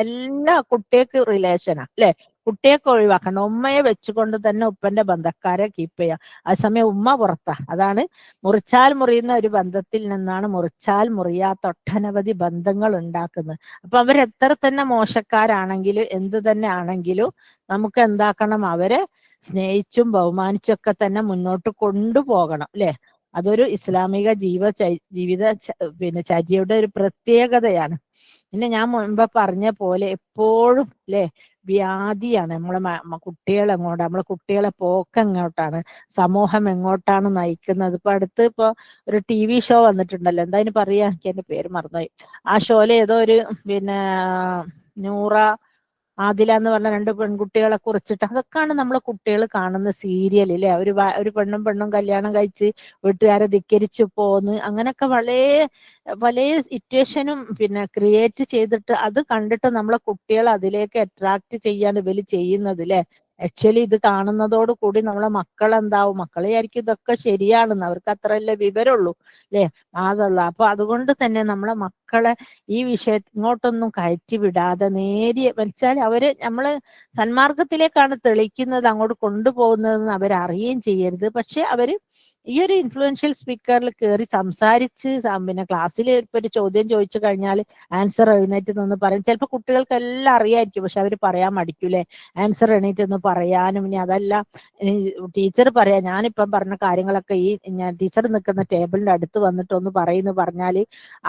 Speaker 3: എല്ലാ കുട്ടികൾക്ക് റിലേഷനാ അല്ലെ. കുട്ടിയൊക്കെ ഒഴിവാക്കണം, ഉമ്മയെ വെച്ചുകൊണ്ട് തന്നെ ഉപ്പന്റെ ബന്ധക്കാരെ കീപ്പ് ചെയ്യാം. അതേസമയം ഉമ്മ പുറത്താ. അതാണ് മുറിച്ചാൽ മുറിയുന്ന ഒരു ബന്ധത്തിൽ നിന്നാണ് മുറിച്ചാൽ മുറിയാത്ത ഒട്ടനവധി ബന്ധങ്ങൾ ഉണ്ടാക്കുന്നത്. അപ്പൊ അവരെത്ര തന്നെ മോശക്കാരാണെങ്കിലും എന്ത് തന്നെ ആണെങ്കിലും നമുക്ക് എന്താക്കണം, അവരെ സ്നേഹിച്ചും ബഹുമാനിച്ചും ഒക്കെ തന്നെ മുന്നോട്ട് കൊണ്ടുപോകണം അല്ലെ. അതൊരു ഇസ്ലാമിക ജീവിത പിന്നെ ചര്യയുടെ ഒരു പ്രത്യേകതയാണ്. പിന്നെ ഞാൻ മുൻപ് പറഞ്ഞ പോലെ എപ്പോഴും അല്ലെ വ്യാധിയാണ് നമ്മളെ കുട്ടികളെ പോക്ക് എങ്ങോട്ടാണ്, സമൂഹം എങ്ങോട്ടാണ് നയിക്കുന്നത്. ഇപ്പൊ ഒരു TV ഷോ വന്നിട്ടുണ്ടല്ലോ, എന്താ അതിന് പറയാ, എനിക്ക് എന്റെ പേര് മറന്നുപോയി. ആ ഷോയില് ഏതോ ഒരു പിന്നെ നൂറ ആദില എന്ന് പറഞ്ഞ 2 പെൺകുട്ടികളെ കുറിച്ചിട്ട്. അതൊക്കെയാണ് നമ്മളെ കുട്ടികൾ കാണുന്ന സീരിയൽ അല്ലേ. ഒരു പെണ്ണും കല്യാണം കഴിച്ച് വീട്ടുകാരെ ധിക്കരിച്ചു പോന്ന്, അങ്ങനെയൊക്കെ പല സിറ്റുവേഷനും പിന്നെ ക്രിയേറ്റ് ചെയ്തിട്ട് അത് കണ്ടിട്ട് നമ്മളെ കുട്ടികളെ അതിലേക്ക് അട്രാക്ട് ചെയ്യാൻ ഇവര് ചെയ്യുന്നത് അല്ലേ. ആക്ച്വലി ഇത് കാണുന്നതോട് കൂടി നമ്മളെ മക്കൾ എന്താവും, മക്കളെ ആയിരിക്കും ഇതൊക്കെ ശരിയാണെന്ന്, അവർക്ക് അത്രയല്ലേ വിവരമുള്ളൂ അല്ലേ. അതല്ല, അപ്പൊ അതുകൊണ്ട് തന്നെ നമ്മളെ മക്കളെ ഈ ഇങ്ങോട്ടൊന്നും കയറ്റി വിടാതെ നേരിയ വെച്ചാൽ അവര് നമ്മള് സന്മാർഗത്തിലേക്കാണ് തെളിക്കുന്നത്, അങ്ങോട്ട് കൊണ്ടുപോകുന്നതെന്ന് അവരറിയുകയും ചെയ്യരുത്. പക്ഷെ അവര് ഈ ഒരു ഇൻഫ്ലുവൻഷ്യൽ സ്പീക്കറിൽ കയറി സംസാരിച്ച് പിന്നെ ക്ലാസ്സിൽ ഇപ്പൊ ഒരു ചോദ്യം ചോദിച്ചു കഴിഞ്ഞാൽ ആൻസർ എഴുന്നേറ്റ് നിന്ന് പറയും. ചിലപ്പോൾ കുട്ടികൾക്ക് എല്ലാം അറിയായിരിക്കും, പക്ഷെ അവർ പറയാൻ മടിക്കൂലേ ആൻസർ എണീറ്റ് ഒന്ന് പറയാനും. ഇനി അതല്ല ടീച്ചർ പറയാ ഞാനിപ്പം പറഞ്ഞ കാര്യങ്ങളൊക്കെ ഞാൻ ടീച്ചർ നിൽക്കുന്ന ടേബിളിന്റെ അടുത്ത് വന്നിട്ട് ഒന്ന് പറയുന്നു പറഞ്ഞാല്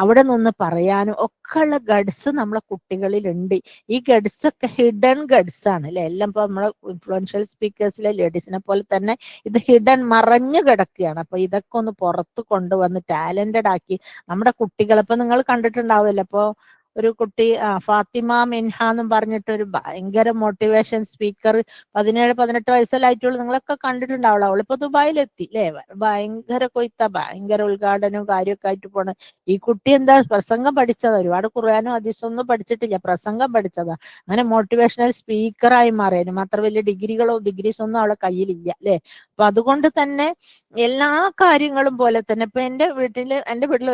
Speaker 3: അവിടെ നിന്ന് പറയാനും ഒക്കെ ഉള്ള ഗഡ്സ് നമ്മളെ കുട്ടികളിൽ ഉണ്ട്. ഈ ഗഡ്സ് ഒക്കെ ഹിഡൻ ഗഡ്സ് ആണ് അല്ലെ. എല്ലാം ഇപ്പൊ നമ്മളെ ഇൻഫ്ലുവൻഷ്യൽ സ്പീക്കേഴ്സിലെ ലേഡീസിനെ പോലെ തന്നെ ഇത് ഹിഡൻ മറഞ്ഞു കിടക്കുകയാണ്. അപ്പൊ ഇതൊക്കെ ഒന്ന് പുറത്ത് കൊണ്ടുവന്ന് ടാലന്റഡ് ആക്കി നമ്മുടെ കുട്ടികളെ, ഇപ്പൊ നിങ്ങൾ കണ്ടിട്ടുണ്ടാവുമല്ലോ. ഇപ്പൊ ഒരു കുട്ടി ഫാത്തിമ മിൻഹ എന്നും പറഞ്ഞിട്ട് ഒരു ഭയങ്കര മോട്ടിവേഷൻ സ്പീക്കർ, 17-18 വയസ്സല്ലായിട്ടുള്ളൂ. നിങ്ങളൊക്കെ കണ്ടിട്ടുണ്ടാവുള്ളൂ. അവളിപ്പോ ദുബായിലെത്തി അല്ലേ. ഭയങ്കര കൊയ്ത്ത, ഭയങ്കര ഉദ്ഘാടനവും കാര്യമൊക്കെ ആയിട്ട് പോണ്. ഈ കുട്ടി എന്താ പ്രസംഗം പഠിച്ചതാ, ഒരുപാട് ഖുർആനും ഹദീസൊന്നും പഠിച്ചിട്ടില്ല, പ്രസംഗം പഠിച്ചതാ. അങ്ങനെ മോട്ടിവേഷണൽ സ്പീക്കറായി മാറിയതിന് മാത്രം വലിയ ഡിഗ്രീസ് ഒന്നും അവളെ കയ്യിലില്ല അല്ലെ. അപ്പൊ അതുകൊണ്ട് തന്നെ എല്ലാ കാര്യങ്ങളും പോലെ തന്നെ ഇപ്പൊ എന്റെ വീട്ടില്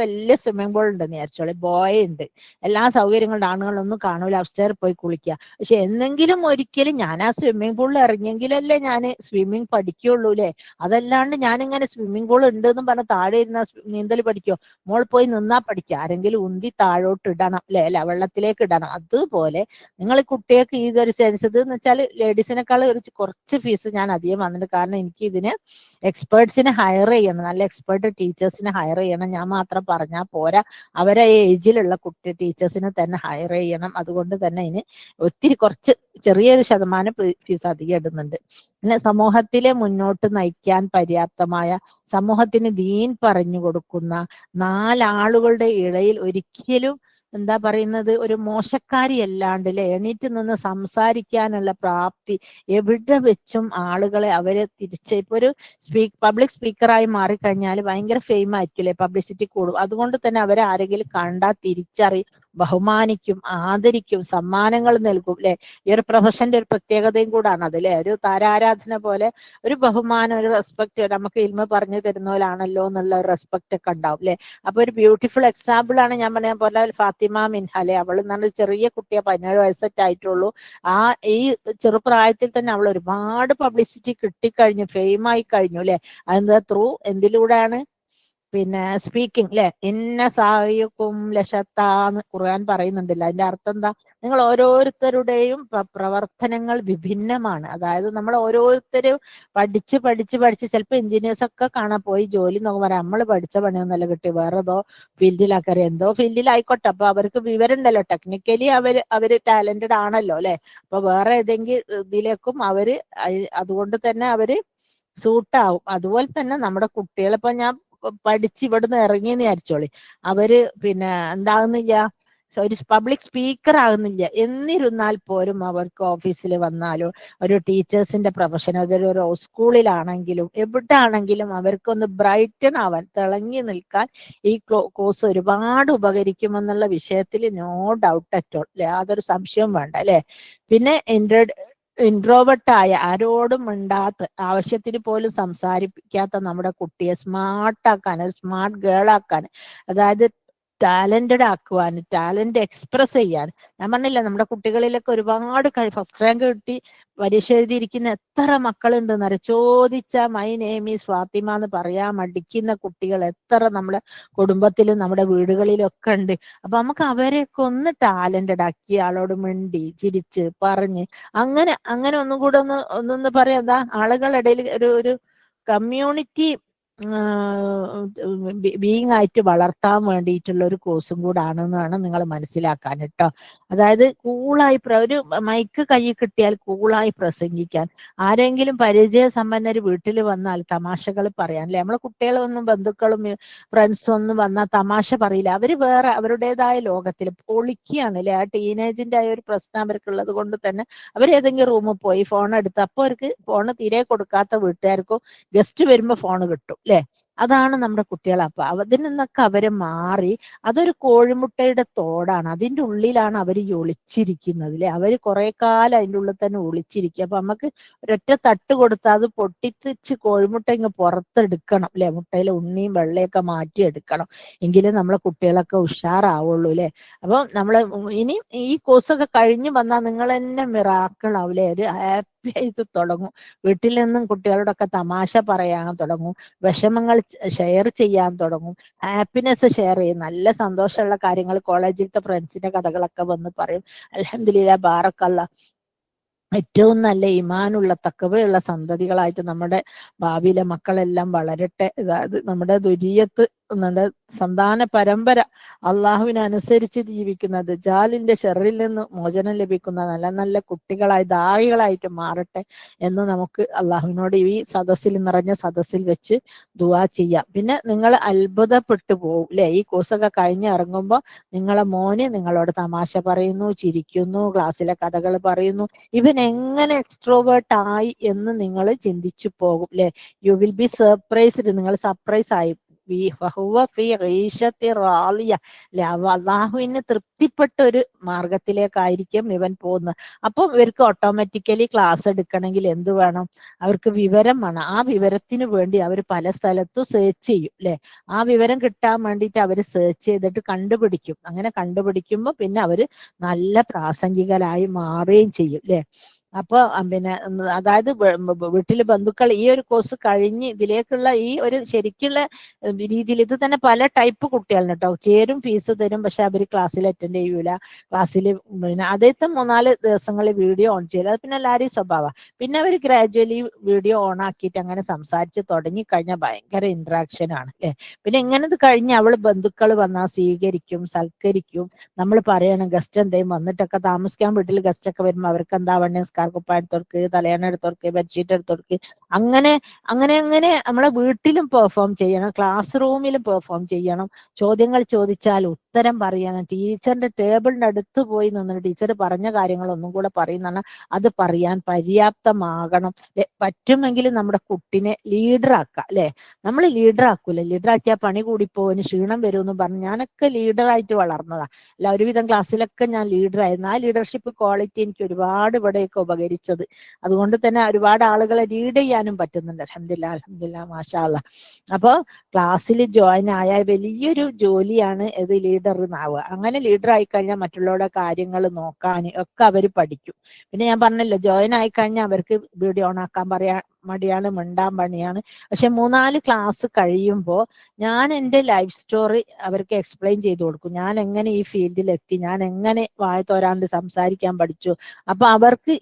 Speaker 3: വലിയ സ്വിമ്മിംഗ് പൂൾ ഉണ്ടെന്ന് വിചാരിച്ചോളെ, ബോയ് ഉണ്ട്, എല്ലാ സൗകര്യങ്ങളും, ആണുങ്ങളൊന്നും കാണൂല, അപ്സ്റ്റെയർ പോയി കുളിക്കുക. പക്ഷെ എന്നെങ്കിലും ഒരിക്കലും ഞാൻ ആ സ്വിമ്മിംഗ് പൂളിൽ ഇറങ്ങിയെങ്കിലല്ലേ ഞാൻ സ്വിമ്മിംഗ് പഠിക്കുള്ളൂ അല്ലെ. അതല്ലാണ്ട് ഞാനിങ്ങനെ സ്വിമ്മിംഗ് പൂൾ ഉണ്ട് എന്ന് പറഞ്ഞ താഴെ ഇരുന്ന നീന്തൽ പഠിക്കോ? മോൾ പോയി നിന്നാ പഠിക്കുക, ആരെങ്കിലും ഉന്തി താഴോട്ട് ഇടണം അല്ലെ, വെള്ളത്തിലേക്ക് ഇടണം. അതുപോലെ നിങ്ങൾ കുട്ടികൾക്ക് ഇതൊരു സെൻസ്, ഇത് എന്ന് വെച്ചാൽ ലേഡീസിനേക്കാൾ കുറച്ച് ഫീസ് ഞാൻ അധികം വന്നിട്ടുണ്ട്. കാരണം എനിക്ക് ഇതിന് എക്സ്പേർട്സിനെ ഹയർ ചെയ്യണം, നല്ല എക്സ്പേർട്ട് ടീച്ചേഴ്സിനെ ഹയർ ചെയ്യണം. ഞാൻ മാത്രം പറഞ്ഞാൽ പോരാ, അവരെ ഏജിലുള്ള ടീച്ചേഴ്സിനെ തന്നെ ഹയർ ചെയ്യണം. അതുകൊണ്ട് തന്നെ ഇതിന് കുറച്ച് ചെറിയൊരു ശതമാനം ഫീസ് അധികം ഇടുന്നുണ്ട്. പിന്നെ സമൂഹത്തിലെ മുന്നോട്ട് നയിക്കാൻ പര്യാപ്തമായ, സമൂഹത്തിന് ദീൻ പറഞ്ഞു കൊടുക്കുന്ന 4 ആളുകളുടെ ഇടയിൽ ഒരിക്കലും എന്താ പറയുന്നത് ഒരു മോശക്കാരി അല്ലാണ്ട് അല്ലെ, എണീറ്റ് നിന്ന് സംസാരിക്കാനുള്ള പ്രാപ്തി എവിടെ വെച്ചും ആളുകളെ അവരെ ഇപ്പൊ ഒരു പബ്ലിക് സ്പീക്കറായി മാറിക്കഴിഞ്ഞാൽ ഭയങ്കര ഫെയിം ആയിരിക്കും അല്ലെ, പബ്ലിസിറ്റി കൂടും. അതുകൊണ്ട് തന്നെ അവരെ ആരെങ്കിലും കണ്ടാൽ തിരിച്ചറിയും, ബഹുമാനിക്കും, ആദരിക്കും, സമ്മാനങ്ങൾ നൽകും അല്ലെ. ഈ ഒരു പ്രൊഫഷന്റെ ഒരു പ്രത്യേകതയും കൂടാണ് അത് അല്ലെ. ഒരു താരാരാധന പോലെ ഒരു ബഹുമാനം, ഒരു റെസ്പെക്ട്, നമുക്ക് ഇൽമ പറഞ്ഞു തരുന്നവരാണല്ലോ എന്നുള്ള ഒരു റെസ്പെക്ട് ഒക്കെ ഉണ്ടാവും അല്ലെ. അപ്പൊ ഒരു ബ്യൂട്ടിഫുൾ എക്സാമ്പിൾ ആണ് ഞാൻ പറഞ്ഞ പോലെ ഫാത്തിമ മിൻഹ അല്ലെ. അവള് നല്ല ചെറിയ കുട്ടിയെ 17 വയസ്സൊക്കെ ആയിട്ടുള്ളൂ. ഈ ചെറുപ്രായത്തിൽ തന്നെ അവൾ ഒരുപാട് പബ്ലിസിറ്റി കിട്ടിക്കഴിഞ്ഞു, ഫെയിം ആയി കഴിഞ്ഞു അല്ലെ. അതെന്താ എന്തിലൂടെയാണ്? പിന്നെ സ്പീക്കിംഗ് അല്ലെ. ഇന്ന സായിക്കും ലക്ഷത്താന്ന് ഖുർആൻ പറയുന്നുണ്ടല്ലോ. അതിന്റെ അർത്ഥം എന്താ? നിങ്ങൾ ഓരോരുത്തരുടെയും പ്രവർത്തനങ്ങൾ വിഭിന്നമാണ്. അതായത് നമ്മൾ ഓരോരുത്തരും പഠിച്ച് ചിലപ്പോൾ എഞ്ചിനീയേഴ്സ് ഒക്കെ കാണാൻ പോയി ജോലി നോക്കാൻ പറയാം, നമ്മൾ പഠിച്ച പണിയൊന്നല്ല കിട്ടി, വേറെ ഏതോ ഫീൽഡിലാക്കറിയാം, എന്തോ ഫീൽഡിലായിക്കോട്ടെ. അപ്പൊ അവർക്ക് വിവരമുണ്ടല്ലോ, ടെക്നിക്കലി അവര് ടാലന്റഡ് ആണല്ലോ അല്ലെ. അപ്പൊ വേറെ ഏതെങ്കിലും ഇതിലേക്കും അതുകൊണ്ട് തന്നെ അവര് സൂട്ടാവും. അതുപോലെ തന്നെ നമ്മുടെ കുട്ടികൾ, ഇപ്പൊ ഞാൻ പഠിച്ച് ഇവിടുന്ന് ഇറങ്ങിയെന്ന് വിചാരിച്ചോളി, അവര് പിന്നെ എന്താകുന്നില്ല, ഒരു പബ്ലിക് സ്പീക്കർ ആകുന്നില്ല. എന്നിരുന്നാൽ പോലും അവർക്ക് ഓഫീസിൽ വന്നാലോ, ഒരു ടീച്ചേഴ്സിന്റെ പ്രൊഫഷൻ, അതൊരു സ്കൂളിലാണെങ്കിലും എവിടെ ആണെങ്കിലും അവർക്കൊന്ന് ബ്രൈറ്റൻ ആവാൻ, തിളങ്ങി നിൽക്കാൻ ഈ കോഴ്സ് ഒരുപാട് ഉപകരിക്കുമെന്നുള്ള വിഷയത്തിൽ നോ ഡൗട്ട് അറ്റ് ഓൾ, യാതൊരു സംശയവും വേണ്ട അല്ലെ. പിന്നെ ഇൻട്രോവേർട്ടായ, ആരോടും മിണ്ടാത്ത, ആവശ്യത്തിന് പോലും സംസാരിക്കാത്ത നമ്മുടെ കുട്ടിയെ സ്മാർട്ടാക്കാൻ, ഒരു സ്മാർട്ട് ഗേൾ ആക്കാൻ, അതായത് ടാലന്റഡ് ആക്കുവാൻ, ടാലന്റ് എക്സ്പ്രസ് ചെയ്യാൻ. ഞാൻ പറഞ്ഞില്ല, നമ്മുടെ കുട്ടികളിലൊക്കെ ഒരുപാട് ഫസ്റ്റ് റാങ്ക് കിട്ടി പരീക്ഷ എഴുതിയിരിക്കുന്ന എത്ര മക്കളുണ്ടെന്ന് അറിയാം. ചോദിച്ചാൽ മൈ നെയിം ഈസ് ഫാത്തിമ എന്ന് പറയാൻ മടിക്കുന്ന കുട്ടികൾ എത്ര നമ്മുടെ കുടുംബത്തിലും നമ്മുടെ വീടുകളിലും ഒക്കെ ഉണ്ട്. അപ്പൊ നമുക്ക് അവരെയൊക്കെ ഒന്ന് ടാലന്റഡ് ആക്കി, ആളോട് മിണ്ടി ചിരിച്ച് പറഞ്ഞ് അങ്ങനെ ഒന്നും കൂടെ ഒന്ന് പറയാം, എന്താ ആളുകളുടെ ഇടയിൽ ഒരു കമ്മ്യൂണിറ്റി ബീയിങ് ആയിട്ട് വളർത്താൻ വേണ്ടിയിട്ടുള്ള ഒരു കോഴ്സും കൂടെ ആണെന്നാണ് നിങ്ങൾ മനസ്സിലാക്കാൻ കേട്ടോ. അതായത് കൂളായി ഒരു മൈക്ക് കയ്യിൽ കിട്ടിയാൽ കൂളായി പ്രസംഗിക്കാൻ, ആരെങ്കിലും പരിചയസമ്പന്നര് വീട്ടിൽ വന്നാൽ തമാശകൾ പറയാൻ അല്ലെ. നമ്മളെ കുട്ടികളൊന്നും ബന്ധുക്കളും ഫ്രണ്ട്സും ഒന്നും വന്നാൽ തമാശ പറയില്ല, അവര് വേറെ അവരുടേതായ ലോകത്തിൽ പൊളിക്കുകയാണ് അല്ലെ. ആ ടീനേജിന്റെ ആ ഒരു പ്രശ്നം അവർക്കുള്ളത് കൊണ്ട് തന്നെ അവർ ഏതെങ്കിലും റൂമിൽ പോയി ഫോൺ എടുത്ത്, അപ്പോൾ അവർക്ക് ഫോണ് തീരെ കൊടുക്കാത്ത വീട്ടുകാർക്കോ ഗസ്റ്റ് വരുമ്പോ ഫോൺ കിട്ടും അല്ലെ. അതാണ് നമ്മുടെ കുട്ടികൾ. അപ്പൊ അതിൽ നിന്നൊക്കെ അവര് മാറി, അതൊരു കോഴിമുട്ടയുടെ തോടാണ്, അതിന്റെ ഉള്ളിലാണ് അവർ ഒളിച്ചിരിക്കുന്നത് അല്ലെ. അവര് കുറെ കാലം അതിൻ്റെ ഉള്ളിൽ തന്നെ ഒളിച്ചിരിക്കുക. അപ്പൊ നമുക്ക് ഒരൊറ്റ തട്ട് കൊടുത്താൽ അത് പൊട്ടിത്തിച്ച് കോഴിമുട്ട ഇങ്ങ് പുറത്തെടുക്കണം അല്ലെ. മുട്ടയിലെ ഉണ്ണിയും വെള്ളയൊക്കെ മാറ്റിയെടുക്കണം, എങ്കിലും നമ്മളെ കുട്ടികളൊക്കെ ഉഷാറാവുള്ളൂ അല്ലെ. അപ്പൊ നമ്മള് ഇനി ഈ കോഴ്സൊക്കെ കഴിഞ്ഞ് വന്നാൽ നിങ്ങൾ തന്നെ മിറാക്കിളാവും അല്ലെ. ഒരു ഹാപ്പി ആയിട്ട് തുടങ്ങും, വീട്ടിൽ നിന്നും കുട്ടികളോടൊക്കെ തമാശ പറയാൻ തുടങ്ങും, വിഷമങ്ങൾ ഷെയർ ചെയ്യാൻ തുടങ്ങും, ഹാപ്പിനെസ് ഷെയർ ചെയ്യും, നല്ല സന്തോഷമുള്ള കാര്യങ്ങൾ കോളേജിലത്തെ ഫ്രണ്ട്സിന്റെ കഥകളൊക്കെ വന്ന് പറയും. അൽഹംദുലില്ലാ ബാറക്കല്ലാഹ്. ഏറ്റവും നല്ല ഈമാനുള്ള തഖ്വയുള്ള സന്തതികളായിട്ട് നമ്മുടെ ഭാവിയിലെ മക്കളെല്ലാം വളരട്ടെ. അതായത് നമ്മുടെ ദുരിയത്ത്, നമ്മുടെ സന്താന പരമ്പര അള്ളാഹുവിനനുസരിച്ച് ജീവിക്കുന്ന, ദജാലിന്റെ ഷെറിൽ നിന്ന് മോചനം ലഭിക്കുന്ന നല്ല നല്ല കുട്ടികളായി ദായികളായിട്ട് മാറട്ടെ എന്ന് നമുക്ക് അള്ളാഹുവിനോട് ഈ സദസ്സിൽ, നിറഞ്ഞ സദസ്സിൽ വെച്ച് ദുആ ചെയ്യാം. പിന്നെ നിങ്ങൾ അത്ഭുതപ്പെട്ടു പോകും അല്ലെ. ഈ കോഴ്സൊക്കെ കഴിഞ്ഞ് ഇറങ്ങുമ്പോൾ നിങ്ങളെ മോന് നിങ്ങളോട് തമാശ പറയുന്നു, ചിരിക്കുന്നു, ക്ലാസ്സിലെ കഥകൾ പറയുന്നു, ഇവൻ എങ്ങനെ എക്സ്ട്രോവേർട്ട് ആയി എന്ന് നിങ്ങൾ ചിന്തിച്ചു പോകും അല്ലെ. യു വിൽ ബി സർപ്രൈസ്ഡ്, നിങ്ങൾ സർപ്രൈസ് ആയി. അള്ളാഹുവിന് തൃപ്തിപ്പെട്ട ഒരു മാർഗത്തിലേക്കായിരിക്കും ഇവൻ പോകുന്നത്. അപ്പൊ ഇവർക്ക് ഓട്ടോമാറ്റിക്കലി ക്ലാസ് എടുക്കണമെങ്കിൽ എന്ത് വേണം? അവർക്ക് വിവരം വേണം. ആ വിവരത്തിന് വേണ്ടി അവർ പല സ്ഥലത്തും സെർച്ച് ചെയ്യും അല്ലെ. ആ വിവരം കിട്ടാൻ വേണ്ടിയിട്ട് അവർ സെർച്ച് ചെയ്തിട്ട് കണ്ടുപിടിക്കും. അങ്ങനെ കണ്ടുപിടിക്കുമ്പോൾ പിന്നെ അവര് നല്ല പ്രാസംഗികരായി മാറുകയും ചെയ്യും അല്ലെ. അപ്പൊ പിന്നെ അതായത് വീട്ടില് ബന്ധുക്കൾ ഈ ഒരു കോഴ്സ് കഴിഞ്ഞ് ഇതിലേക്കുള്ള ഈ ഒരു ശരിക്കുള്ള രീതിയിൽ, ഇത് തന്നെ പല ടൈപ്പ് കുട്ടികളുണ്ട് കേട്ടോ. ചേരും, ഫീസ് തരും, പക്ഷെ അവര് ക്ലാസ്സിൽ അറ്റൻഡ് ചെയ്യൂല. ക്ലാസ്സിൽ പിന്നെ ആദ്യത്തെ 3-4 ദിവസങ്ങളിൽ വീഡിയോ ഓൺ ചെയ്ത്, അത് പിന്നെ എല്ലാവരെയും സ്വഭാവം. പിന്നെ അവർ ഗ്രാജുവലി വീഡിയോ ഓൺ ആക്കിയിട്ട് അങ്ങനെ സംസാരിച്ച് തുടങ്ങി കഴിഞ്ഞാൽ ഭയങ്കര ഇന്ററാക്ഷൻ ആണ് അല്ലെ. പിന്നെ ഇങ്ങനെ ഇത് കഴിഞ്ഞ് അവള് ബന്ധുക്കൾ വന്നാൽ സ്വീകരിക്കും, സൽക്കരിക്കും. നമ്മൾ പറയണം ഗസ്റ്റ് എന്തെങ്കിലും വന്നിട്ടൊക്കെ താമസിക്കാൻ, വീട്ടിൽ ഗസ്റ്റ് ഒക്കെ വരുമ്പോൾ അവർക്ക് എന്താ വേണ്ടത്, കുപ്പായ എടുത്തോർക്ക്, തലയണ എടുത്തോർക്ക്, ബെഡ്ഷീറ്റ് എടുത്തോർക്ക്, അങ്ങനെ അങ്ങനെ അങ്ങനെ നമ്മളെ വീട്ടിലും പെർഫോം ചെയ്യണം, ക്ലാസ് റൂമിലും പെർഫോം ചെയ്യണം. ചോദ്യങ്ങൾ ചോദിച്ചാൽ ഉത്തരം പറയണം. ടീച്ചറിന്റെ ടേബിളിന്റെ അടുത്ത് പോയി നിന്നിട്ട് ടീച്ചർ പറഞ്ഞ കാര്യങ്ങൾ ഒന്നും കൂടെ പറയുന്നതാണ്, അത് പറയാൻ പര്യാപ്തമാകണം. പറ്റുമെങ്കിൽ നമ്മുടെ കുട്ടിനെ ലീഡറാക്കുക അല്ലെ. നമ്മൾ ലീഡറാക്കൂല, ലീഡറാക്കിയാൽ പണി കൂടിപ്പോവിന്, ക്ഷീണം വരുമെന്ന് പറഞ്ഞു. ഞാനൊക്കെ ലീഡറായിട്ട് വളർന്നതാ അല്ല, ഒരുവിധം ക്ലാസ്സിലൊക്കെ ഞാൻ ലീഡറായിരുന്നു. ആ ലീഡർഷിപ്പ് ക്വാളിറ്റി എനിക്ക് ഒരുപാട് ഇവിടെയൊക്കെ ഉപകരിച്ചത്. അതുകൊണ്ട് തന്നെ ഒരുപാട് ആളുകളെ ലീഡ് ചെയ്യാനും പറ്റുന്നുണ്ട്. അൽഹംദുലില്ലാ, അൽഹംദുലില്ലാ, മാഷാ അല്ലാഹ്. അപ്പൊ ക്ലാസ്സിൽ ജോയിൻ ആയാൽ വലിയൊരു ജോലിയാണ് ഇത് ലീഡർ എന്നാവുക. അങ്ങനെ ലീഡർ ആയിക്കഴിഞ്ഞാൽ മറ്റുള്ളവരുടെ കാര്യങ്ങൾ നോക്കാൻ ഒക്കെ അവർ പഠിക്കും. പിന്നെ ഞാൻ പറഞ്ഞല്ലോ, ജോയിൻ ആയിക്കഴിഞ്ഞാൽ അവർക്ക് വീഡിയോ ഓൺ ആക്കാൻ പറയാൻ മടിയാണ്, മിണ്ടാൻ പണിയാണ്. പക്ഷെ 3-4 ക്ലാസ് കഴിയുമ്പോൾ ഞാൻ എൻ്റെ ലൈഫ് സ്റ്റോറി അവർക്ക് എക്സ്പ്ലെയിൻ ചെയ്ത് കൊടുക്കും. ഞാൻ എങ്ങനെ ഈ ഫീൽഡിൽ എത്തി, ഞാൻ എങ്ങനെ വായ തോരാണ്ട് സംസാരിക്കാൻ പഠിച്ചു. അപ്പൊ അവർക്ക്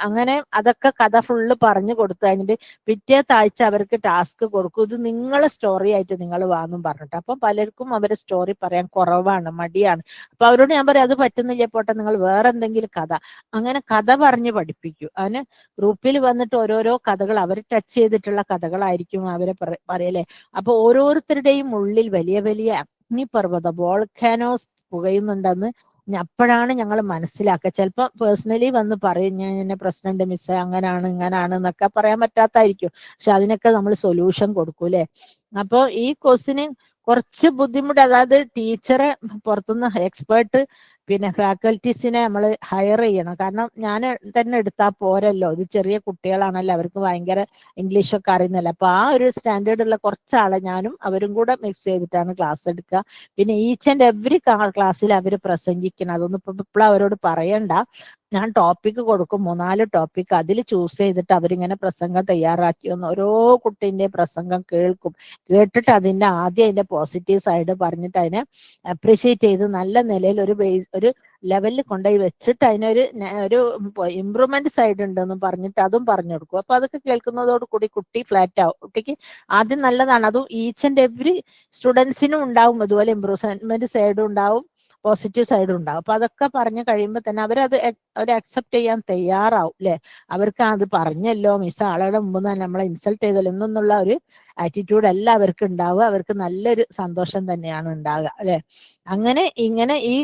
Speaker 3: അങ്ങനെ അതൊക്കെ കഥ ഫുള്ള് പറഞ്ഞു കൊടുത്തു കഴിഞ്ഞിട്ട് പിറ്റേത്തെ ആഴ്ച അവർക്ക് ടാസ്ക് കൊടുക്കും, ഇത് നിങ്ങളെ സ്റ്റോറി ആയിട്ട് നിങ്ങൾ വാങ്ങും പറഞ്ഞിട്ട്. അപ്പൊ പലർക്കും അവരെ സ്റ്റോറി പറയാൻ കുറവാണ്, മടിയാണ്. അപ്പൊ അവരോട് ഞാൻ പറയും, അത് പറ്റുന്നില്ല പോട്ടെ, നിങ്ങൾ വേറെ എന്തെങ്കിലും കഥ, അങ്ങനെ കഥ പറഞ്ഞ് പഠിപ്പിക്കും. അതിന് ഗ്രൂപ്പിൽ വന്നിട്ട് ഓരോരോ കഥകൾ അവർ ടച്ച് ചെയ്തിട്ടുള്ള കഥകളായിരിക്കും അവരെ പറയല്ലേ. അപ്പൊ ഓരോരുത്തരുടെയും ഉള്ളിൽ വലിയ വലിയ അഗ്നിപർവ്വത വോൾക്കാനോസ് പുകയുന്നുണ്ടെന്ന് അപ്പോഴാണ് ഞങ്ങൾ മനസ്സിലാക്കുക. ചിലപ്പോൾ പേഴ്സണലി വന്ന് പറയും, ഞാൻ എന്നെ പ്രശ്നമുണ്ട് മിസ്സേ, അങ്ങനാണ് ഇങ്ങനാണ് എന്നൊക്കെ പറയാൻ പറ്റാത്തായിരിക്കും. പക്ഷെ അതിനൊക്കെ നമ്മൾ സൊല്യൂഷൻ കൊടുക്കും അല്ലെ. അപ്പൊ ഈ കോഴ്സിന് കുറച്ച് ബുദ്ധിമുട്ട്, അതായത് ടീച്ചറെ പുറത്തുനിന്ന് എക്സ്പേർട്ട് പിന്നെ ഫാക്കൽറ്റീസിനെ നമ്മൾ ഹയർ ചെയ്യണം. കാരണം ഞാൻ തന്നെ എടുത്താൽ പോരല്ലോ, ഇത് ചെറിയ കുട്ടികളാണല്ലോ, അവർക്ക് ഭയങ്കര ഇംഗ്ലീഷൊക്കെ അറിയുന്നില്ല. അപ്പൊ ആ ഒരു സ്റ്റാൻഡേർഡ് ഉള്ള കുറച്ചാളെ ഞാനും അവരും കൂടെ മിക്സ് ചെയ്തിട്ടാണ് ക്ലാസ് എടുക്കുക. പിന്നെ ഈച്ച് ആൻഡ് എവറി ക്ലാസ്സിൽ അവർ പ്രസംഗിക്കണം. അതൊന്നും ഇപ്പോൾ അവരോട് പറയണ്ട. ഞാൻ ടോപ്പിക് കൊടുക്കും, 3-4 ടോപ്പിക്, അതിൽ ചൂസ് ചെയ്തിട്ട് അവരിങ്ങനെ പ്രസംഗം തയ്യാറാക്കി വന്ന് ഓരോ കുട്ടീൻ്റെ പ്രസംഗം കേൾക്കും. കേട്ടിട്ട് ആദ്യം അതിന്റെ പോസിറ്റീവ് സൈഡ് പറഞ്ഞിട്ട് അതിനെ അപ്രീഷിയേറ്റ് ചെയ്ത് നല്ല നിലയിൽ ഒരു ലെവലിൽ കൊണ്ടുപോയി വെച്ചിട്ട് അതിനൊരു ഒരു ഇമ്പ്രൂവ്മെന്റ് സൈഡ് ഉണ്ടെന്നും പറഞ്ഞിട്ട് അതും പറഞ്ഞു കൊടുക്കും. അപ്പൊ അതൊക്കെ കേൾക്കുന്നതോട് കൂടി കുട്ടി ഫ്ലാറ്റ് ആവും. കുട്ടിക്ക് ആദ്യം നല്ലതാണ്, അതും ഈച്ച് ആൻഡ് എവറി സ്റ്റുഡൻസിനും ഉണ്ടാവും അതുപോലെ ഇമ്പ്രൂവ്മെന്റ് സൈഡും ഉണ്ടാവും, പോസിറ്റീവ് സൈഡും ഉണ്ടാവും. അപ്പൊ അതൊക്കെ പറഞ്ഞു കഴിയുമ്പോൾ തന്നെ അവരത് അവർ അക്സെപ്റ്റ് ചെയ്യാൻ തയ്യാറാവും അല്ലെ. അവർക്ക് അത് പറഞ്ഞല്ലോ മിസ് ആളുകളുടെ മുമ്പ് തന്നെ നമ്മളെ ഇൻസൾട്ട് ചെയ്തല്ലോ എന്നുള്ള ഒരു ആറ്റിറ്റ്യൂഡ് അല്ല അവർക്ക് ഉണ്ടാവുക. അവർക്ക് നല്ലൊരു സന്തോഷം തന്നെയാണ് ഉണ്ടാകുക അല്ലെ. അങ്ങനെ ഇങ്ങനെ ഈ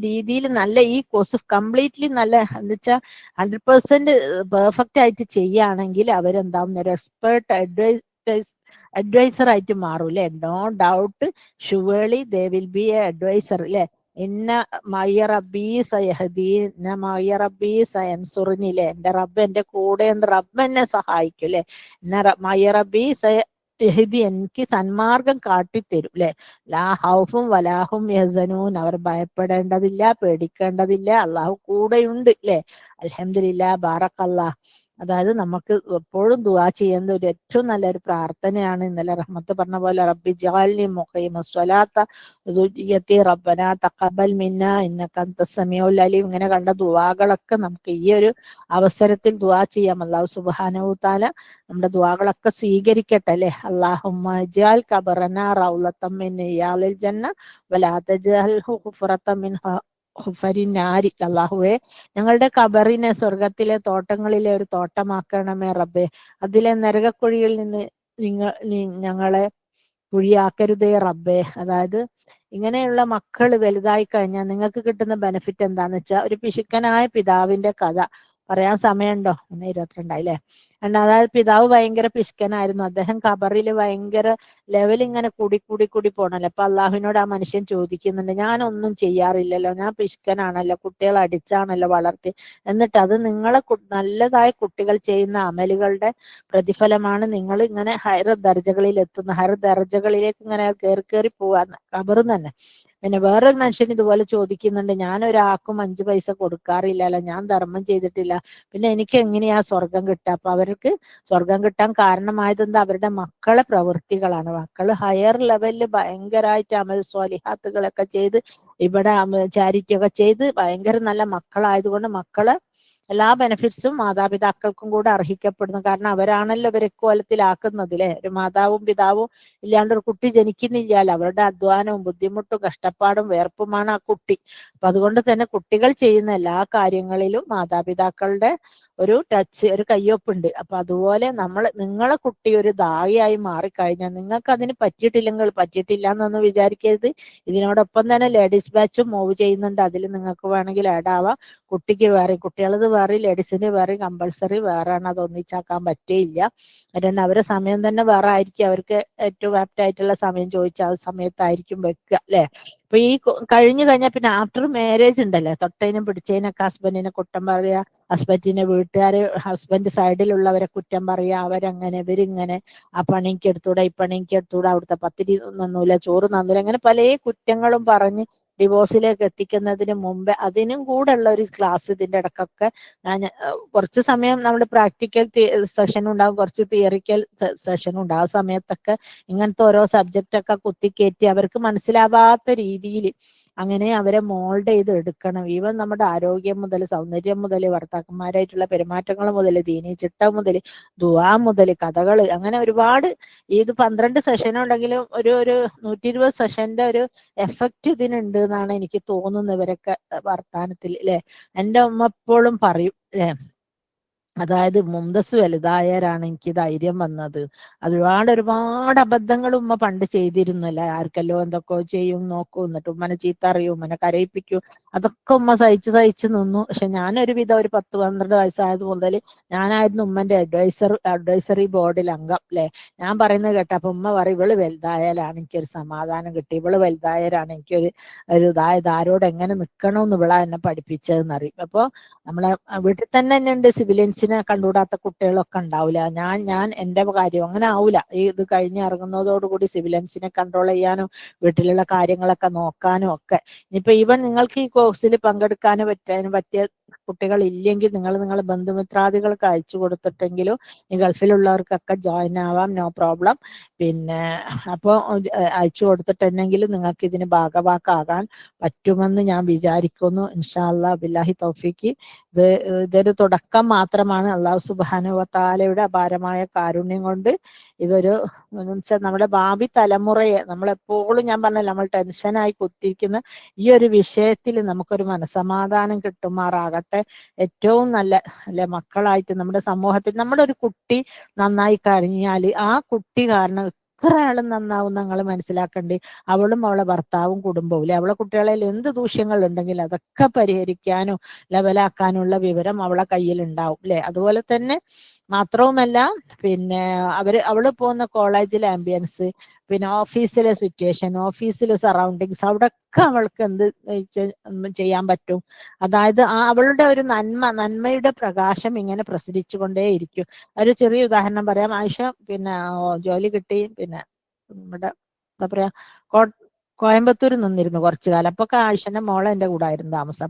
Speaker 3: രീതിയിൽ നല്ല ഈ കോഴ്സ് കംപ്ലീറ്റ്ലി നല്ല എന്താ വെച്ചാൽ 100% പെർഫെക്റ്റ് ആയിട്ട് ചെയ്യുകയാണെങ്കിൽ അവരെന്താവും ഒരു എക്സ്പേർട്ട് അഡ്വൈസർ ആയിട്ട് മാറും അല്ലെ. No doubt surely they will be a adviser അല്ലെ. ഇന്ന മയ്യ റബ്ബി സയഹദി ഇന്ന മയ്യ റബ്ബി സയൻസുറിനില്ലേ, എന്റെ റബ്ബ് എന്റെ കൂടെ ഉണ്ട്, റബ്ബ് എന്നെ സഹായിക്കും അല്ലെ. ഇന്ന മയ്യ റബ്ബി സയഹദി എനിക്ക് സന്മാർഗം കാട്ടിത്തരും അല്ലെ. ലാ ഹൗഫും വലാഹും യഹ്സനൂൻ, അവർ ഭയപ്പെടേണ്ടതില്ല പേടിക്കേണ്ടതില്ല, അള്ളാഹു കൂടെയുണ്ട് അല്ലെ. അൽഹംദുലില്ലാ ബാറക്കല്ലാഹ്. അതായത് നമുക്ക് എപ്പോഴും ദുആ ചെയ്യുന്ന ഒരു ഏറ്റവും നല്ലൊരു പ്രാർത്ഥനയാണ്. ഇന്നലെ റഹ്മത്ത് പറഞ്ഞ പോലെ റബ്ബി ജഅൽനി മുഖീമ സ്വലാത്ത ദുരിയത്തി റബ്ബനാ തഖബ്ബൽ മിന്നാ ഇന്നക അൻതസ് സമീഉൽ അലീം. ഇങ്ങനെ കണ്ട ദുആകളൊക്കെ നമുക്ക് ഈ ഒരു അവസരത്തിൽ ദുആ ചെയ്യാം. അല്ലാഹു സുബ്ഹാനഹു തആല നമ്മുടെ ദുആകളൊക്കെ സ്വീകരിക്കട്ടെ അല്ലെ. അല്ലാഹുമ്മ ജഅൽ ഖബറനാ റൗളത്തം മിൻ റിയാലിൽ ജന്ന വലാ തജഅൽഹു ഹുഫറത്തം മിൻ ഹുഫരിന്നാരി. അല്ലാഹുവേ ഞങ്ങളുടെ ഖബറിനെ സ്വർഗത്തിലെ തോട്ടങ്ങളിലെ ഒരു തോട്ടമാക്കണമേ റബ്ബേ. അതിലെ നരകക്കുഴിയിൽ നിന്ന് ഞങ്ങളെ കുഴിയാക്കരുതേ റബ്ബേ. അതായത് ഇങ്ങനെയുള്ള മക്കൾ വലുതായി കഴിഞ്ഞാൽ നിങ്ങൾക്ക് കിട്ടുന്ന ബെനിഫിറ്റ് എന്താന്ന് വെച്ചാൽ, ഒരു പിശുക്കനായ പിതാവിന്റെ കഥ പറയാൻ സമയമുണ്ടോ? 1:22 അല്ലേ. അതായത് പിതാവ് ഭയങ്കര പിശുക്കനായിരുന്നു. അദ്ദേഹം ഖബറിൽ ഭയങ്കര ലെവൽ ഇങ്ങനെ കൂടി പോണല്ലോ. അപ്പൊ അള്ളാഹുവിനോട് ആ മനുഷ്യൻ ചോദിക്കുന്നുണ്ട്, ഞാനൊന്നും ചെയ്യാറില്ലല്ലോ, ഞാൻ പിശുക്കനാണല്ലോ, കുട്ടികളെ അടിച്ചാണല്ലോ വളർത്തി, എന്നിട്ട് അത് നിങ്ങളെ നല്ലതായ കുട്ടികൾ ചെയ്യുന്ന അമലുകളുടെ പ്രതിഫലമാണ് നിങ്ങൾ ഇങ്ങനെ ഹയർ ദർജകളിൽ എത്തുന്ന, ഹയർ ദർജകളിലേക്ക് ഇങ്ങനെ കയറി പോവാന്ന് ഖബറിന്ന് തന്നെ. പിന്നെ വേറൊരു മനുഷ്യൻ ഇതുപോലെ ചോദിക്കുന്നുണ്ട്, ഞാൻ ഒരാൾക്കും 5 പൈസ കൊടുക്കാറില്ലല്ലോ, ഞാൻ ധർമ്മം ചെയ്തിട്ടില്ല, പിന്നെ എനിക്ക് എങ്ങനെയാ സ്വർഗം കിട്ടുക? അപ്പൊ അവർക്ക് സ്വർഗം കിട്ടാൻ കാരണമായത് എന്താ? അവരുടെ മക്കളെ പ്രവൃത്തികളാണ്. മക്കള് ഹയർ ലെവലിൽ ഭയങ്കരമായിട്ട് അമൽ സ്വാലിഹാത്തുകളൊക്കെ ചെയ്ത് ഇവിടെ ചാരിറ്റി ഒക്കെ ചെയ്ത് ഭയങ്കര നല്ല മക്കളായതുകൊണ്ട് മക്കളെ എല്ലാ ബെനിഫിറ്റ്സും മാതാപിതാക്കൾക്കും കൂടെ അർഹിക്കപ്പെടുന്നു. കാരണം അവരാണല്ലോ ഇവരെ ഇക്കോലത്തിലാക്കുന്നത് അല്ലെ. ഒരു മാതാവും പിതാവും ഇല്ലാണ്ട് ഒരു കുട്ടി ജനിക്കുന്നില്ലല്ലോ. അവരുടെ അധ്വാനവും ബുദ്ധിമുട്ടും കഷ്ടപ്പാടും വേർപ്പുമാണ് ആ കുട്ടി. അപ്പൊ അതുകൊണ്ട് തന്നെ കുട്ടികൾ ചെയ്യുന്ന എല്ലാ കാര്യങ്ങളിലും മാതാപിതാക്കളുടെ ഒരു ടച്ച്, ഒരു കയ്യൊപ്പുണ്ട്. അപ്പൊ അതുപോലെ നിങ്ങളെ കുട്ടി ഒരു ദായിയായി മാറിക്കഴിഞ്ഞാൽ നിങ്ങൾക്ക് അതിന് പറ്റിയിട്ടില്ലെങ്കിൽ പറ്റിയിട്ടില്ല എന്നൊന്നും വിചാരിക്കരുത്. ഇതിനോടൊപ്പം തന്നെ ലേഡീസ് ബാച്ചും മൂവ് ചെയ്യുന്നുണ്ട്. അതിൽ നിങ്ങൾക്ക് വേണമെങ്കിൽ ആഡ് ആവാം. കുട്ടിക്ക് വേറെ, കുട്ടികളത് വേറെ, ലേഡീസിന് വേറെ, കമ്പൾസറി വേറെയാണ്. അത് ഒന്നിച്ചാക്കാൻ പറ്റേയില്ല. അതുകൊണ്ട് അവരുടെ സമയം തന്നെ വേറെ ആയിരിക്കും. അവർക്ക് ഏറ്റവും ആപ്റ്റ് ആയിട്ടുള്ള സമയം ചോദിച്ചാൽ ആ സമയത്തായിരിക്കും വെക്കുക അല്ലെ. അപ്പൊ ഈ കഴിഞ്ഞു കഴിഞ്ഞാൽ പിന്നെ ആഫ്റ്റർ മാരേജ് ഉണ്ടല്ലേ, തൊട്ടതിനും പിടിച്ചതിനൊക്കെ ഹസ്ബൻഡിനെ കുറ്റം പറയുക, ഹസ്ബൻഡിന്റെ വീട്ടുകാര് ഹസ്ബൻഡ് സൈഡിലുള്ളവരെ കുറ്റം പറയുക, അവരങ്ങനെ ഇവരിങ്ങനെ, ആ പണിക്ക് എടുത്തൂടെ ഈ പണിക്ക് എടുത്തൂടെ, അവിടുത്തെ പത്തിരി നന്നൂല ചോറ് നന്നൂല, അങ്ങനെ പല കുറ്റങ്ങളും പറഞ്ഞ് ഡിവോഴ്സിലേക്ക് എത്തിക്കുന്നതിന് മുമ്പ് അതിനും കൂടെ ഉള്ള ഒരു ക്ലാസ് ഇതിന്റെ ഇടക്കൊക്കെ കുറച്ച് സമയം നമ്മുടെ പ്രാക്ടിക്കൽ സെഷൻ ഉണ്ടാകും, കുറച്ച് തിയറിക്കൽ സെഷൻ ഉണ്ടാകും. ആ സമയത്തൊക്കെ ഇങ്ങനത്തെ ഓരോ സബ്ജക്റ്റ് ഒക്കെ കുത്തിക്കയറ്റി അവർക്ക് മനസ്സിലാവാത്ത രീതിയിൽ അങ്ങനെ അവരെ മോൾഡ് ചെയ്ത് എടുക്കണം. ഈവൻ നമ്മുടെ ആരോഗ്യം മുതൽ, സൗന്ദര്യം മുതൽ, ഭർത്താക്കന്മാരായിട്ടുള്ള പെരുമാറ്റങ്ങൾ മുതൽ, ദീനീ ചിട്ട മുതൽ, ദുആ മുതൽ, കഥകൾ, അങ്ങനെ ഒരുപാട്. ഇത് 12 സെഷൻ ഉണ്ടെങ്കിലും ഒരു 120 സെഷന്റെ ഒരു എഫക്റ്റ് ഇതിനുണ്ട് എന്നാണ് എനിക്ക് തോന്നുന്നത് ഇവരൊക്കെ വർത്താനത്തിൽ അല്ലെ. എൻ്റെ ഉമ്മ എപ്പോഴും പറയും അല്ലെ, അതായത് മുംതസ് വലുതായാലാണ് എനിക്ക് ധൈര്യം വന്നത്. ഒരുപാട് അബദ്ധങ്ങൾ ഉമ്മ പണ്ട് ചെയ്തിരുന്നല്ല. ആർക്കല്ലോ എന്തൊക്കെ ചെയ്യും നോക്കൂ, എന്നിട്ട് ഉമ്മനെ ചീത്ത അറിയും, ഉമ്മനെ കരയിപ്പിക്കും, അതൊക്കെ ഉമ്മ സഹിച്ച് നിന്നു. പക്ഷെ ഞാനൊരുവിധം ഒരു 10-12 വയസ്സായത് മുതൽ ഞാനായിരുന്നു ഉമ്മന്റെ അഡ്വൈസറി ബോർഡിൽ അംഗം അല്ലെ. ഞാൻ പറയുന്നത് കേട്ടപ്പോ ഉമ്മ പറയും, ഇവള് വലുതായാലാണ് എനിക്കൊരു സമാധാനം കിട്ടി, ഇവള് വലുതായാലാണ് എനിക്കൊരു ഇതായത്, ആരോട് എങ്ങനെ നിൽക്കണമെന്ന് ഇവളാ എന്നെ പഠിപ്പിച്ചതെന്ന് അറിയും. അപ്പൊ നമ്മളെ വീട്ടിൽ തന്നെ ഉണ്ട് സിവിലിയൻസിനെ കണ്ടുകൂടാത്ത കുട്ടികളൊക്കെ ഉണ്ടാവില്ല. ഞാൻ എന്റെ കാര്യം അങ്ങനെ ആവൂല. ഇത് കഴിഞ്ഞ് ഇറങ്ങുന്നതോടുകൂടി സിവിലിയൻസിനെ കൺട്രോൾ ചെയ്യാനും വീട്ടിലുള്ള കാര്യങ്ങളൊക്കെ നോക്കാനും ഒക്കെ. ഇനിയിപ്പോ ഈവൻ നിങ്ങൾക്ക് ഈ കോഴ്സിൽ പങ്കെടുക്കാനും പറ്റിയ കുട്ടികൾ ഇല്ലെങ്കിൽ നിങ്ങളുടെ ബന്ധുമിത്രാദികൾക്ക് അയച്ചു കൊടുത്തിട്ടെങ്കിലും ഈ ഗൾഫിലുള്ളവർക്കൊക്കെ ജോയിൻ ആവാം, നോ പ്രോബ്ലം. പിന്നെ അപ്പോൾ അയച്ചു കൊടുത്തിട്ടുണ്ടെങ്കിൽ നിങ്ങൾക്ക് ഇതിന് ഭാഗവാക്കാകാൻ പറ്റുമെന്ന് ഞാൻ വിചാരിക്കുന്നു. ഇൻഷാ അല്ലാഹ് ബില്ലാഹി തൗഫീഖ്. ഇതൊരു തുടക്കം മാത്രമാണ്. അല്ലാഹു സുബ്ഹാനഹു വ തആലയുടെ അപാരമായ കാരുണ്യം കൊണ്ട് ഇതൊരു നമ്മുടെ ഭാവി തലമുറയെ നമ്മളെപ്പോഴും, ഞാൻ പറഞ്ഞല്ലോ, നമ്മൾ ടെൻഷനായി കുത്തിയിരിക്കുന്ന ഈ ഒരു വിഷയത്തിൽ നമുക്കൊരു മനസമാധാനം കിട്ടുമാറാകട്ടെ. ഏറ്റവും നല്ല മക്കളായിട്ട് നമ്മുടെ സമൂഹത്തിൽ നമ്മുടെ ഒരു കുട്ടി നന്നായി കഴിഞ്ഞാൽ ആ കുട്ടി കാരണം എത്ര ആളും നന്നാവും നിങ്ങൾ മനസ്സിലാക്കണ്ടേ. അവളും അവളെ ഭർത്താവും കുടുംബവും അവളെ കുട്ടികളിൽ എന്ത് ദൂഷ്യങ്ങൾ ഉണ്ടെങ്കിൽ അതൊക്കെ പരിഹരിക്കാനും ലെവലാക്കാനുള്ള വിവരം അവളെ കയ്യിൽ ഉണ്ടാവും അല്ലെ. അതുപോലെ തന്നെ മാത്രവുമല്ല, പിന്നെ അവള് പോകുന്ന കോളേജിലെ ആംബിയൻസ്, പിന്നെ ഓഫീസിലെ സിറ്റുവേഷൻ, ഓഫീസിലെ സറൗണ്ടിങ്സ്, അവിടെയൊക്കെ അവൾക്ക് എന്ത് ചെയ്യാൻ പറ്റും. അതായത് അവളുടെ ഒരു നന്മയുടെ പ്രകാശം ഇങ്ങനെ പ്രസരിച്ചു കൊണ്ടേയിരിക്കും. ഒരു ചെറിയ ഉദാഹരണം പറയാം. ആയിഷ പിന്നെ ജോലി കിട്ടി, പിന്നെ നമ്മുടെ എന്താ പറയാ കോയമ്പത്തൂർ നിന്നിരുന്നു കുറച്ചു കാലം. അപ്പൊ ആയിഷന്റെ മോളെ എന്റെ കൂടെ ആയിരുന്നു താമസം.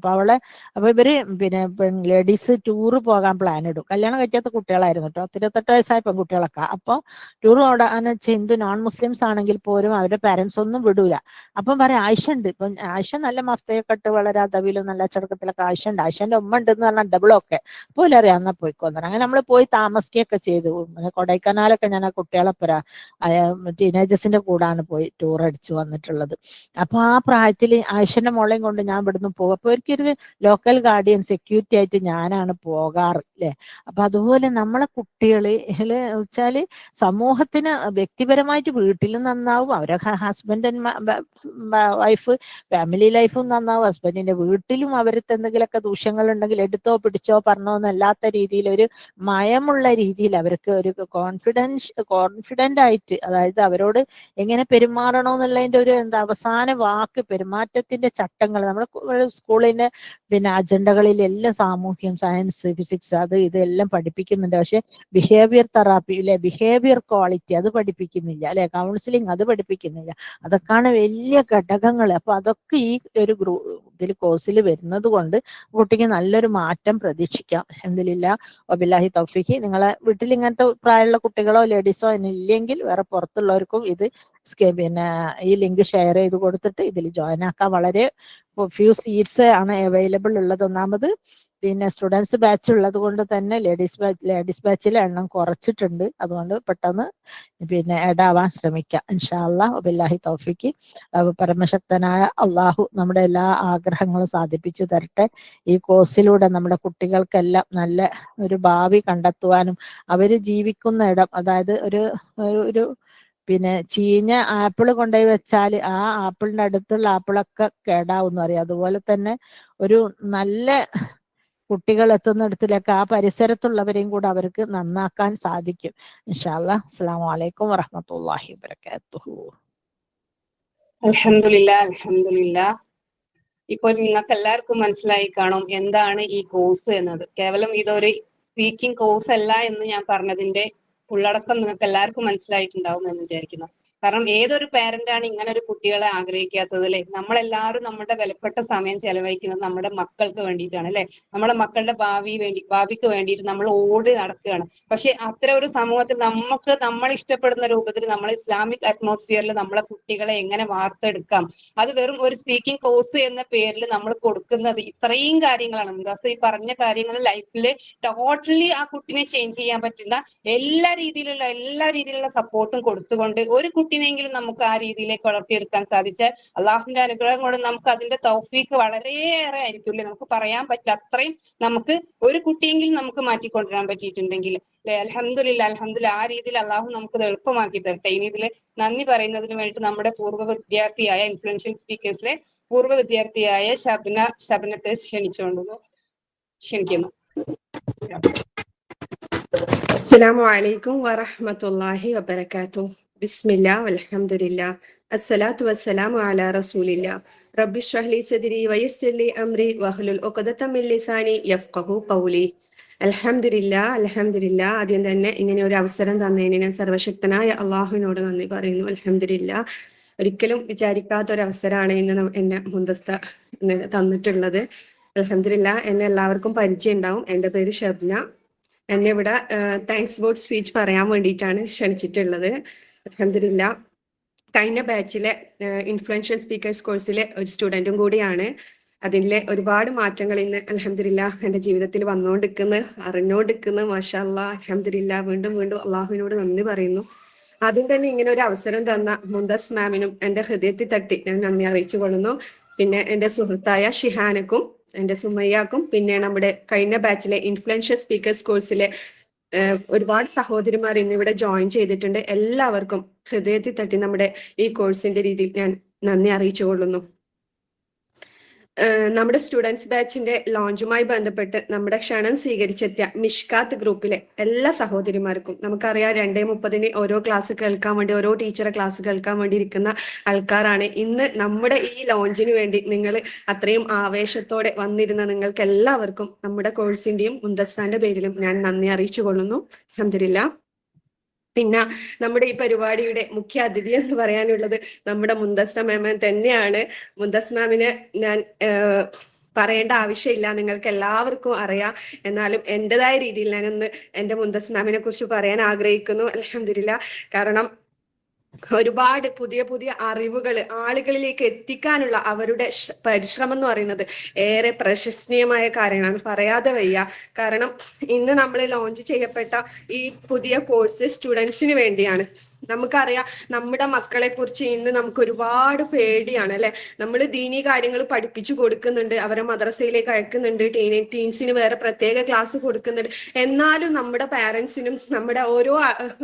Speaker 3: അപ്പൊ ഇവര് പിന്നെ ലേഡീസ് ടൂറ് പോകാൻ പ്ലാൻ ഇടും. കല്യാണം കഴിക്കാത്ത കുട്ടികളായിരുന്നു കേട്ടോ, 28 വയസ്സായ പെൺകുട്ടികളൊക്കെ. അപ്പൊ ടൂർ ഓടാന്ന് വെച്ചാൽ ഹിന്ദു നോൺ മുസ്ലിംസ് ആണെങ്കിൽ പോലും അവരുടെ പാരന്റ്സ് ഒന്നും വിടൂല. അപ്പം പറയാം ആയിഷ ഉണ്ട്. ഇപ്പൊ ആയിഷ നല്ല മഫ്തയൊക്കെ ഇട്ട് വളരെ അതവിലും നല്ല അച്ചടക്കത്തിലൊക്കെ ആയിഷ ഉണ്ട്. ആയിഷന്റെ ഉമ്മ ഉണ്ട് എന്ന് പറഞ്ഞാൽ ഡബിളൊക്കെ പോലെ അറിയാം. എന്നാ പോയിക്കോന്നു. അങ്ങനെ നമ്മൾ പോയി താമസിക്കുകയൊക്കെ ചെയ്തു. കൊടൈക്കനാലൊക്കെ ഞാൻ ആ കുട്ടികളെപ്പര ടീനേജേഴ്സിന്റെ കൂടാണ് പോയി ടൂർ അടിച്ചു വന്നിട്ടുള്ളത്. അപ്പൊ ആ പ്രായത്തിൽ ആയിഷന്റെ മോളെയും കൊണ്ട് ഞാൻ ഇവിടുന്ന് പോകും. അപ്പൊ ഒരിക്കലും ലോക്കൽ ഗാർഡിയൻ സെക്യൂരിറ്റി ആയിട്ട് ഞാനാണ് പോകാറ് അല്ലെ. അപ്പൊ അതുപോലെ നമ്മളെ കുട്ടികള് വെച്ചാല് സമൂഹത്തിന് വ്യക്തിപരമായിട്ട് വീട്ടിലും നന്നാവും, അവരെ ഹസ്ബൻഡ് വൈഫ് ഫാമിലി ലൈഫും നന്നാവും, ഹസ്ബൻഡിന്റെ വീട്ടിലും അവർക്ക് എന്തെങ്കിലുമൊക്കെ ദൂഷ്യങ്ങൾ ഉണ്ടെങ്കിൽ എടുത്തോ പിടിച്ചോ പറഞ്ഞോ എന്നല്ലാത്ത രീതിയിൽ ഒരു മയമുള്ള രീതിയിൽ അവർക്ക് ഒരു കോൺഫിഡന്റ് ആയിട്ട്, അതായത് അവരോട് എങ്ങനെ പെരുമാറണോ എന്നുള്ളതിന്റെ ഒരു അവസാന വാക്ക്, പെരുമാറ്റത്തിന്റെ ചട്ടങ്ങൾ നമ്മുടെ സ്കൂളിന്റെ പിന്നെ അജണ്ടകളിൽ എല്ലാം സാമൂഹ്യം, സയൻസ്, ഫിസിക്സ് അത് ഇതെല്ലാം പഠിപ്പിക്കുന്നുണ്ട്. പക്ഷെ ബിഹേവിയർ തെറാപ്പി അല്ലെ, ബിഹേവിയർ ക്വാളിറ്റി അത് പഠിപ്പിക്കുന്നില്ല അല്ലെ, കൗൺസിലിംഗ് അത് പഠിപ്പിക്കുന്നില്ല. അതൊക്കെയാണ് വലിയ ഘടകങ്ങൾ. അപ്പൊ അതൊക്കെ ഈ ഒരു ഇതിൽ കോഴ്സിൽ വരുന്നത് കൊണ്ട് കുട്ടിക്ക് നല്ലൊരു മാറ്റം പ്രതീക്ഷിക്കാം. അൽഹംദുലില്ലാഹ് വബില്ലാഹി തൗഫീഖ്. നിങ്ങളെ വീട്ടിൽ ഇങ്ങനത്തെ പ്രായമുള്ള കുട്ടികളോ ലേഡീസോ ഇല്ലെങ്കിൽ വേറെ പുറത്തുള്ളവർക്കും ഇത് പിന്നെ ഈ ലിങ്ക് ഷെയർ ചെയ്ത് കൊടുത്തിട്ട് ഇതിൽ ജോയിൻ ആക്കാൻ. വളരെ ഫ്യൂ സീറ്റ്സ് ആണ് അവൈലബിൾ ഉള്ളത്. ഒന്നാമത് പിന്നെ സ്റ്റുഡൻസ് ബാച്ച് ഉള്ളത് കൊണ്ട് തന്നെ ലേഡീസ് ബാച്ചിലെ എണ്ണം കുറച്ചിട്ടുണ്ട്. അതുകൊണ്ട് പെട്ടെന്ന് പിന്നെ ആവാൻ ശ്രമിക്കാം ഇൻഷാ അല്ലാഹ് വബില്ലാഹി തൗഫീഖ്. പരമശക്തനായ അള്ളാഹു നമ്മുടെ എല്ലാ ആഗ്രഹങ്ങളും സാധിപ്പിച്ചു തരട്ടെ. ഈ കോഴ്സിലൂടെ നമ്മുടെ കുട്ടികൾക്കെല്ലാം നല്ല ഒരു ഭാവി കണ്ടെത്തുവാനും അവര് ജീവിക്കുന്ന ഇടം, അതായത് ഒരു പിന്നെ ചീഞ്ഞ ആപ്പിൾ കൊണ്ടുപോയി വെച്ചാൽ ആ ആപ്പിളിന്റെ അടുത്തുള്ള ആപ്പിളൊക്കെ കേടാവും അറിയാം. അതുപോലെ തന്നെ ഒരു നല്ല കുട്ടികൾ എത്തുന്നിടത്തിലേക്ക് ആ പരിസരത്തുള്ളവരെയും കൂടെ അവർക്ക് നന്നാക്കാൻ സാധിക്കും ഇൻഷാ അല്ലാഹ്. അസ്സലാമു അലൈക്കും വറഹ്മത്തുള്ളാഹി വബറകാതുഹു.
Speaker 2: അൽഹംദുലില്ലാ. ഇപ്പോൾ നിങ്ങൾക്ക് എല്ലാവർക്കും മനസ്സിലായി കാണും എന്താണ് ഈ കോഴ്സ് എന്നത്. കേവലം ഇതൊരു സ്പീക്കിംഗ് കോഴ്സ് അല്ല എന്ന് ഞാൻ പറഞ്ഞതിന്റെ ഉള്ളടക്കം നിങ്ങൾക്ക് എല്ലാവർക്കും മനസ്സിലായിട്ടുണ്ടാവും എന്ന് വിചാരിക്കുന്നു. കാരണം ഏതൊരു പാരന്റാണ് ഇങ്ങനെ ഒരു കുട്ടികളെ ആഗ്രഹിക്കാത്തത് അല്ലെ. നമ്മളെല്ലാവരും നമ്മുടെ വിലപ്പെട്ട സമയം ചെലവഴിക്കുന്നത് നമ്മുടെ മക്കൾക്ക് വേണ്ടിയിട്ടാണ് അല്ലെ. നമ്മുടെ മക്കളുടെ ഭാവിക്ക് വേണ്ടിയിട്ട് നമ്മൾ ഓടി നടക്കുകയാണ്. പക്ഷെ അത്തരം ഒരു സമൂഹത്തിൽ നമ്മൾ ഇഷ്ടപ്പെടുന്ന രൂപത്തിൽ നമ്മൾ ഇസ്ലാമിക് അറ്റ്മോസ്ഫിയറിൽ നമ്മളെ കുട്ടികളെ എങ്ങനെ വാർത്തെടുക്കാം, അത് വെറും ഒരു സ്പീക്കിംഗ് കോഴ്സ് എന്ന പേരിൽ നമ്മൾ കൊടുക്കുന്നത് ഇത്രയും കാര്യങ്ങളാണ്. മുദാസ് ഈ പറഞ്ഞ കാര്യങ്ങൾ ലൈഫിൽ ടോട്ടലി ആ കുട്ടിനെ ചേഞ്ച് ചെയ്യാൻ പറ്റുന്ന എല്ലാ രീതിയിലുള്ള സപ്പോർട്ടും കൊടുത്തുകൊണ്ട് ഒരു കുട്ടിനെങ്കിലും നമുക്ക് ആ രീതിയിലേക്ക് വളർത്തിയെടുക്കാൻ സാധിച്ചാൽ അള്ളാഹുവിന്റെ അനുഗ്രഹം കൊണ്ട് നമുക്ക് അതിന്റെ തൗഫീഖ് വളരെയേറെ ആയിരിക്കും അല്ലെ. നമുക്ക് പറയാൻ പറ്റില്ല അത്രയും നമുക്ക് ഒരു കുട്ടിയെങ്കിലും നമുക്ക് മാറ്റിക്കൊണ്ടുവരാൻ പറ്റിയിട്ടുണ്ടെങ്കിൽ അല്ലെ. അൽഹംദുലില്ലാ. ആ രീതിയിൽ അള്ളാഹു നമുക്ക് എളുപ്പമാക്കി തരട്ടെ. ഇനി ഇതിൽ നന്ദി പറയുന്നതിന് വേണ്ടിയിട്ട് നമ്മുടെ പൂർവ്വ വിദ്യാർത്ഥിയായ ഇൻഫ്ലുവൻഷ്യൽ സ്പീക്കേഴ്സിലെ പൂർവ്വ വിദ്യാർത്ഥിയായ ശബനത്തെ ക്ഷണിക്കുന്നു.
Speaker 4: അസ്സലാമു അലൈക്കും വറഹ്മത്തുള്ളാഹി വബറകാതുഹു. ബിസ്മില്ലാ വൽഹംദുലില്ലാ അസ്സലാത്തു വസ്സലാമു അലാ റസൂലില്ലാ റബ്ബി ഇശ്റഹ് ലി സദ്രി വയസ്സിർ ലി അംരി വഹ്ലുൽ ഉഖ്ദത മിൻ ലിസാനി യഫ്ഖഹു ഖൗലി. അൽഹംദുലില്ലാ. ആദ്യം തന്നെ ഇങ്ങനെ ഒരു അവസരം തന്നതിന് ഞാൻ സർവശക്തനായ അള്ളാഹുവിനോട് നന്ദി പറയുന്നു. അൽഹംദുലില്ലാ. ഒരിക്കലും വിചാരിക്കാത്ത ഒരു അവസരമാണ് ഇന്ന് എന്നെ മുന്തസ്ത തന്നിട്ടുള്ളത്. അൽഹംദുലില്ലാ, എന്നെ എല്ലാവർക്കും പരിചയം ഉണ്ടാവും. എൻ്റെ പേര് ഷബ്ന. എന്നെ ഇവിടെ താങ്ക്സ് ബോർഡ് സ്പീച്ച് പറയാൻ വേണ്ടിയിട്ടാണ് ക്ഷണിച്ചിട്ടുള്ളത്. അൽഹംദുലില്ലാ, കഴിഞ്ഞ ബാച്ചിലെ ഇൻഫ്ലുവൻഷ്യൽ സ്പീക്കേഴ്സ് കോഴ്സിലെ ഒരു സ്റ്റുഡൻറ്റും കൂടിയാണ്. അതിലെ ഒരുപാട് മാറ്റങ്ങൾ ഇന്ന് അൽഹംദുലില്ലാ എൻ്റെ ജീവിതത്തിൽ വന്നുകൊണ്ടിരിക്കുന്നു, അറിഞ്ഞുകൊണ്ടിരിക്കുന്നു. മാഷാ അല്ലാ, അൽഹംദുലില്ലാ, വീണ്ടും വീണ്ടും അള്ളാഹുവിനോട് നന്ദി പറയുന്നു. ആദ്യം തന്നെ ഇങ്ങനെ ഒരു അവസരം തന്ന മുന്തസ് മാമിനും എൻ്റെ ഹൃദയത്തിൽ തട്ടി ഞാൻ നന്ദി അറിയിച്ചു കൊള്ളുന്നു. പിന്നെ എൻ്റെ സുഹൃത്തായ ഷിഹാനക്കും എൻ്റെ സുമയ്യാക്കും പിന്നെ നമ്മുടെ കഴിഞ്ഞ ബാച്ചിലെ ഇൻഫ്ലുവൻഷ്യൽ സ്പീക്കേഴ്സ് കോഴ്സിലെ ഒരുപാട് സഹോദരിമാർ ഇന്ന് ഇവിടെ ജോയിൻ ചെയ്തിട്ടുണ്ട്. എല്ലാവർക്കും ഹൃദയത്തിൽ തട്ടി നമ്മുടെ ഈ കോഴ്സിന്റെ രീതിയിൽ ഞാൻ നന്ദി അറിയിച്ചു കൊള്ളുന്നു. നമ്മുടെ സ്റ്റുഡൻസ് ബാച്ചിന്റെ ലോഞ്ചുമായി ബന്ധപ്പെട്ട് നമ്മുടെ ക്ഷണം സ്വീകരിച്ചെത്തിയ മിഷ്കാത്ത് ഗ്രൂപ്പിലെ എല്ലാ സഹോദരിമാർക്കും, നമുക്കറിയാം 2:30 ഓരോ ക്ലാസ് കേൾക്കാൻ വേണ്ടി, ഓരോ ടീച്ചറെ ക്ലാസ് കേൾക്കാൻ വേണ്ടി ഇരിക്കുന്ന ആൾക്കാരാണ്. ഇന്ന് നമ്മുടെ ഈ ലോഞ്ചിന് വേണ്ടി നിങ്ങൾ അത്രയും ആവേശത്തോടെ വന്നിരുന്ന നിങ്ങൾക്ക് എല്ലാവർക്കും നമ്മുടെ കോഴ്സിന്റെയും മുന്തസ്സാന്റെ പേരിലും ഞാൻ നന്ദി അറിയിച്ചു കൊള്ളുന്നു. അൽഹംദുലില്ലാ. പിന്നെ നമ്മുടെ ഈ പരിപാടിയുടെ മുഖ്യ അതിഥി എന്ന് പറയാനുള്ളത് നമ്മുടെ മുന്തസ് മാം തന്നെയാണ്. മുന്തസ് മാമിനെ ഞാൻ പറയേണ്ട ആവശ്യമില്ല, നിങ്ങൾക്ക് എല്ലാവർക്കും അറിയാം. എന്നാലും എൻ്റെതായ രീതിയിൽ ഞാനൊന്ന് എൻ്റെ മുന്തസ് മാമിനെ കുറിച്ച് പറയാൻ ആഗ്രഹിക്കുന്നു. അൽഹംദുലില്ലാ, കാരണം ഒരുപാട് പുതിയ പുതിയ അറിവുകൾ ആളുകളിലേക്ക് എത്തിക്കാനുള്ള അവരുടെ പരിശ്രമം എന്ന് പറയുന്നത് ഏറെ പ്രശംസനീയമായ കാര്യങ്ങളാണ്, പറയാതെ വയ്യ. കാരണം ഇന്ന് നമ്മൾ ലോഞ്ച് ചെയ്യപ്പെട്ട ഈ പുതിയ കോഴ്സ് സ്റ്റുഡൻസിന് വേണ്ടിയാണ്. നമുക്കറിയാം നമ്മുടെ മക്കളെ കുറിച്ച് ഇന്ന് നമുക്ക് ഒരുപാട് പേടിയാണ് അല്ലെ. നമ്മൾ ദീനി കാര്യങ്ങൾ പഠിപ്പിച്ചു കൊടുക്കുന്നുണ്ട്, അവരെ മദ്രസയിലേക്ക് അയക്കുന്നുണ്ട്, ടീൻസിന് വേറെ പ്രത്യേക ക്ലാസ് കൊടുക്കുന്നുണ്ട്. എന്നാലും നമ്മുടെ പാരന്റ്സിനും നമ്മുടെ ഓരോ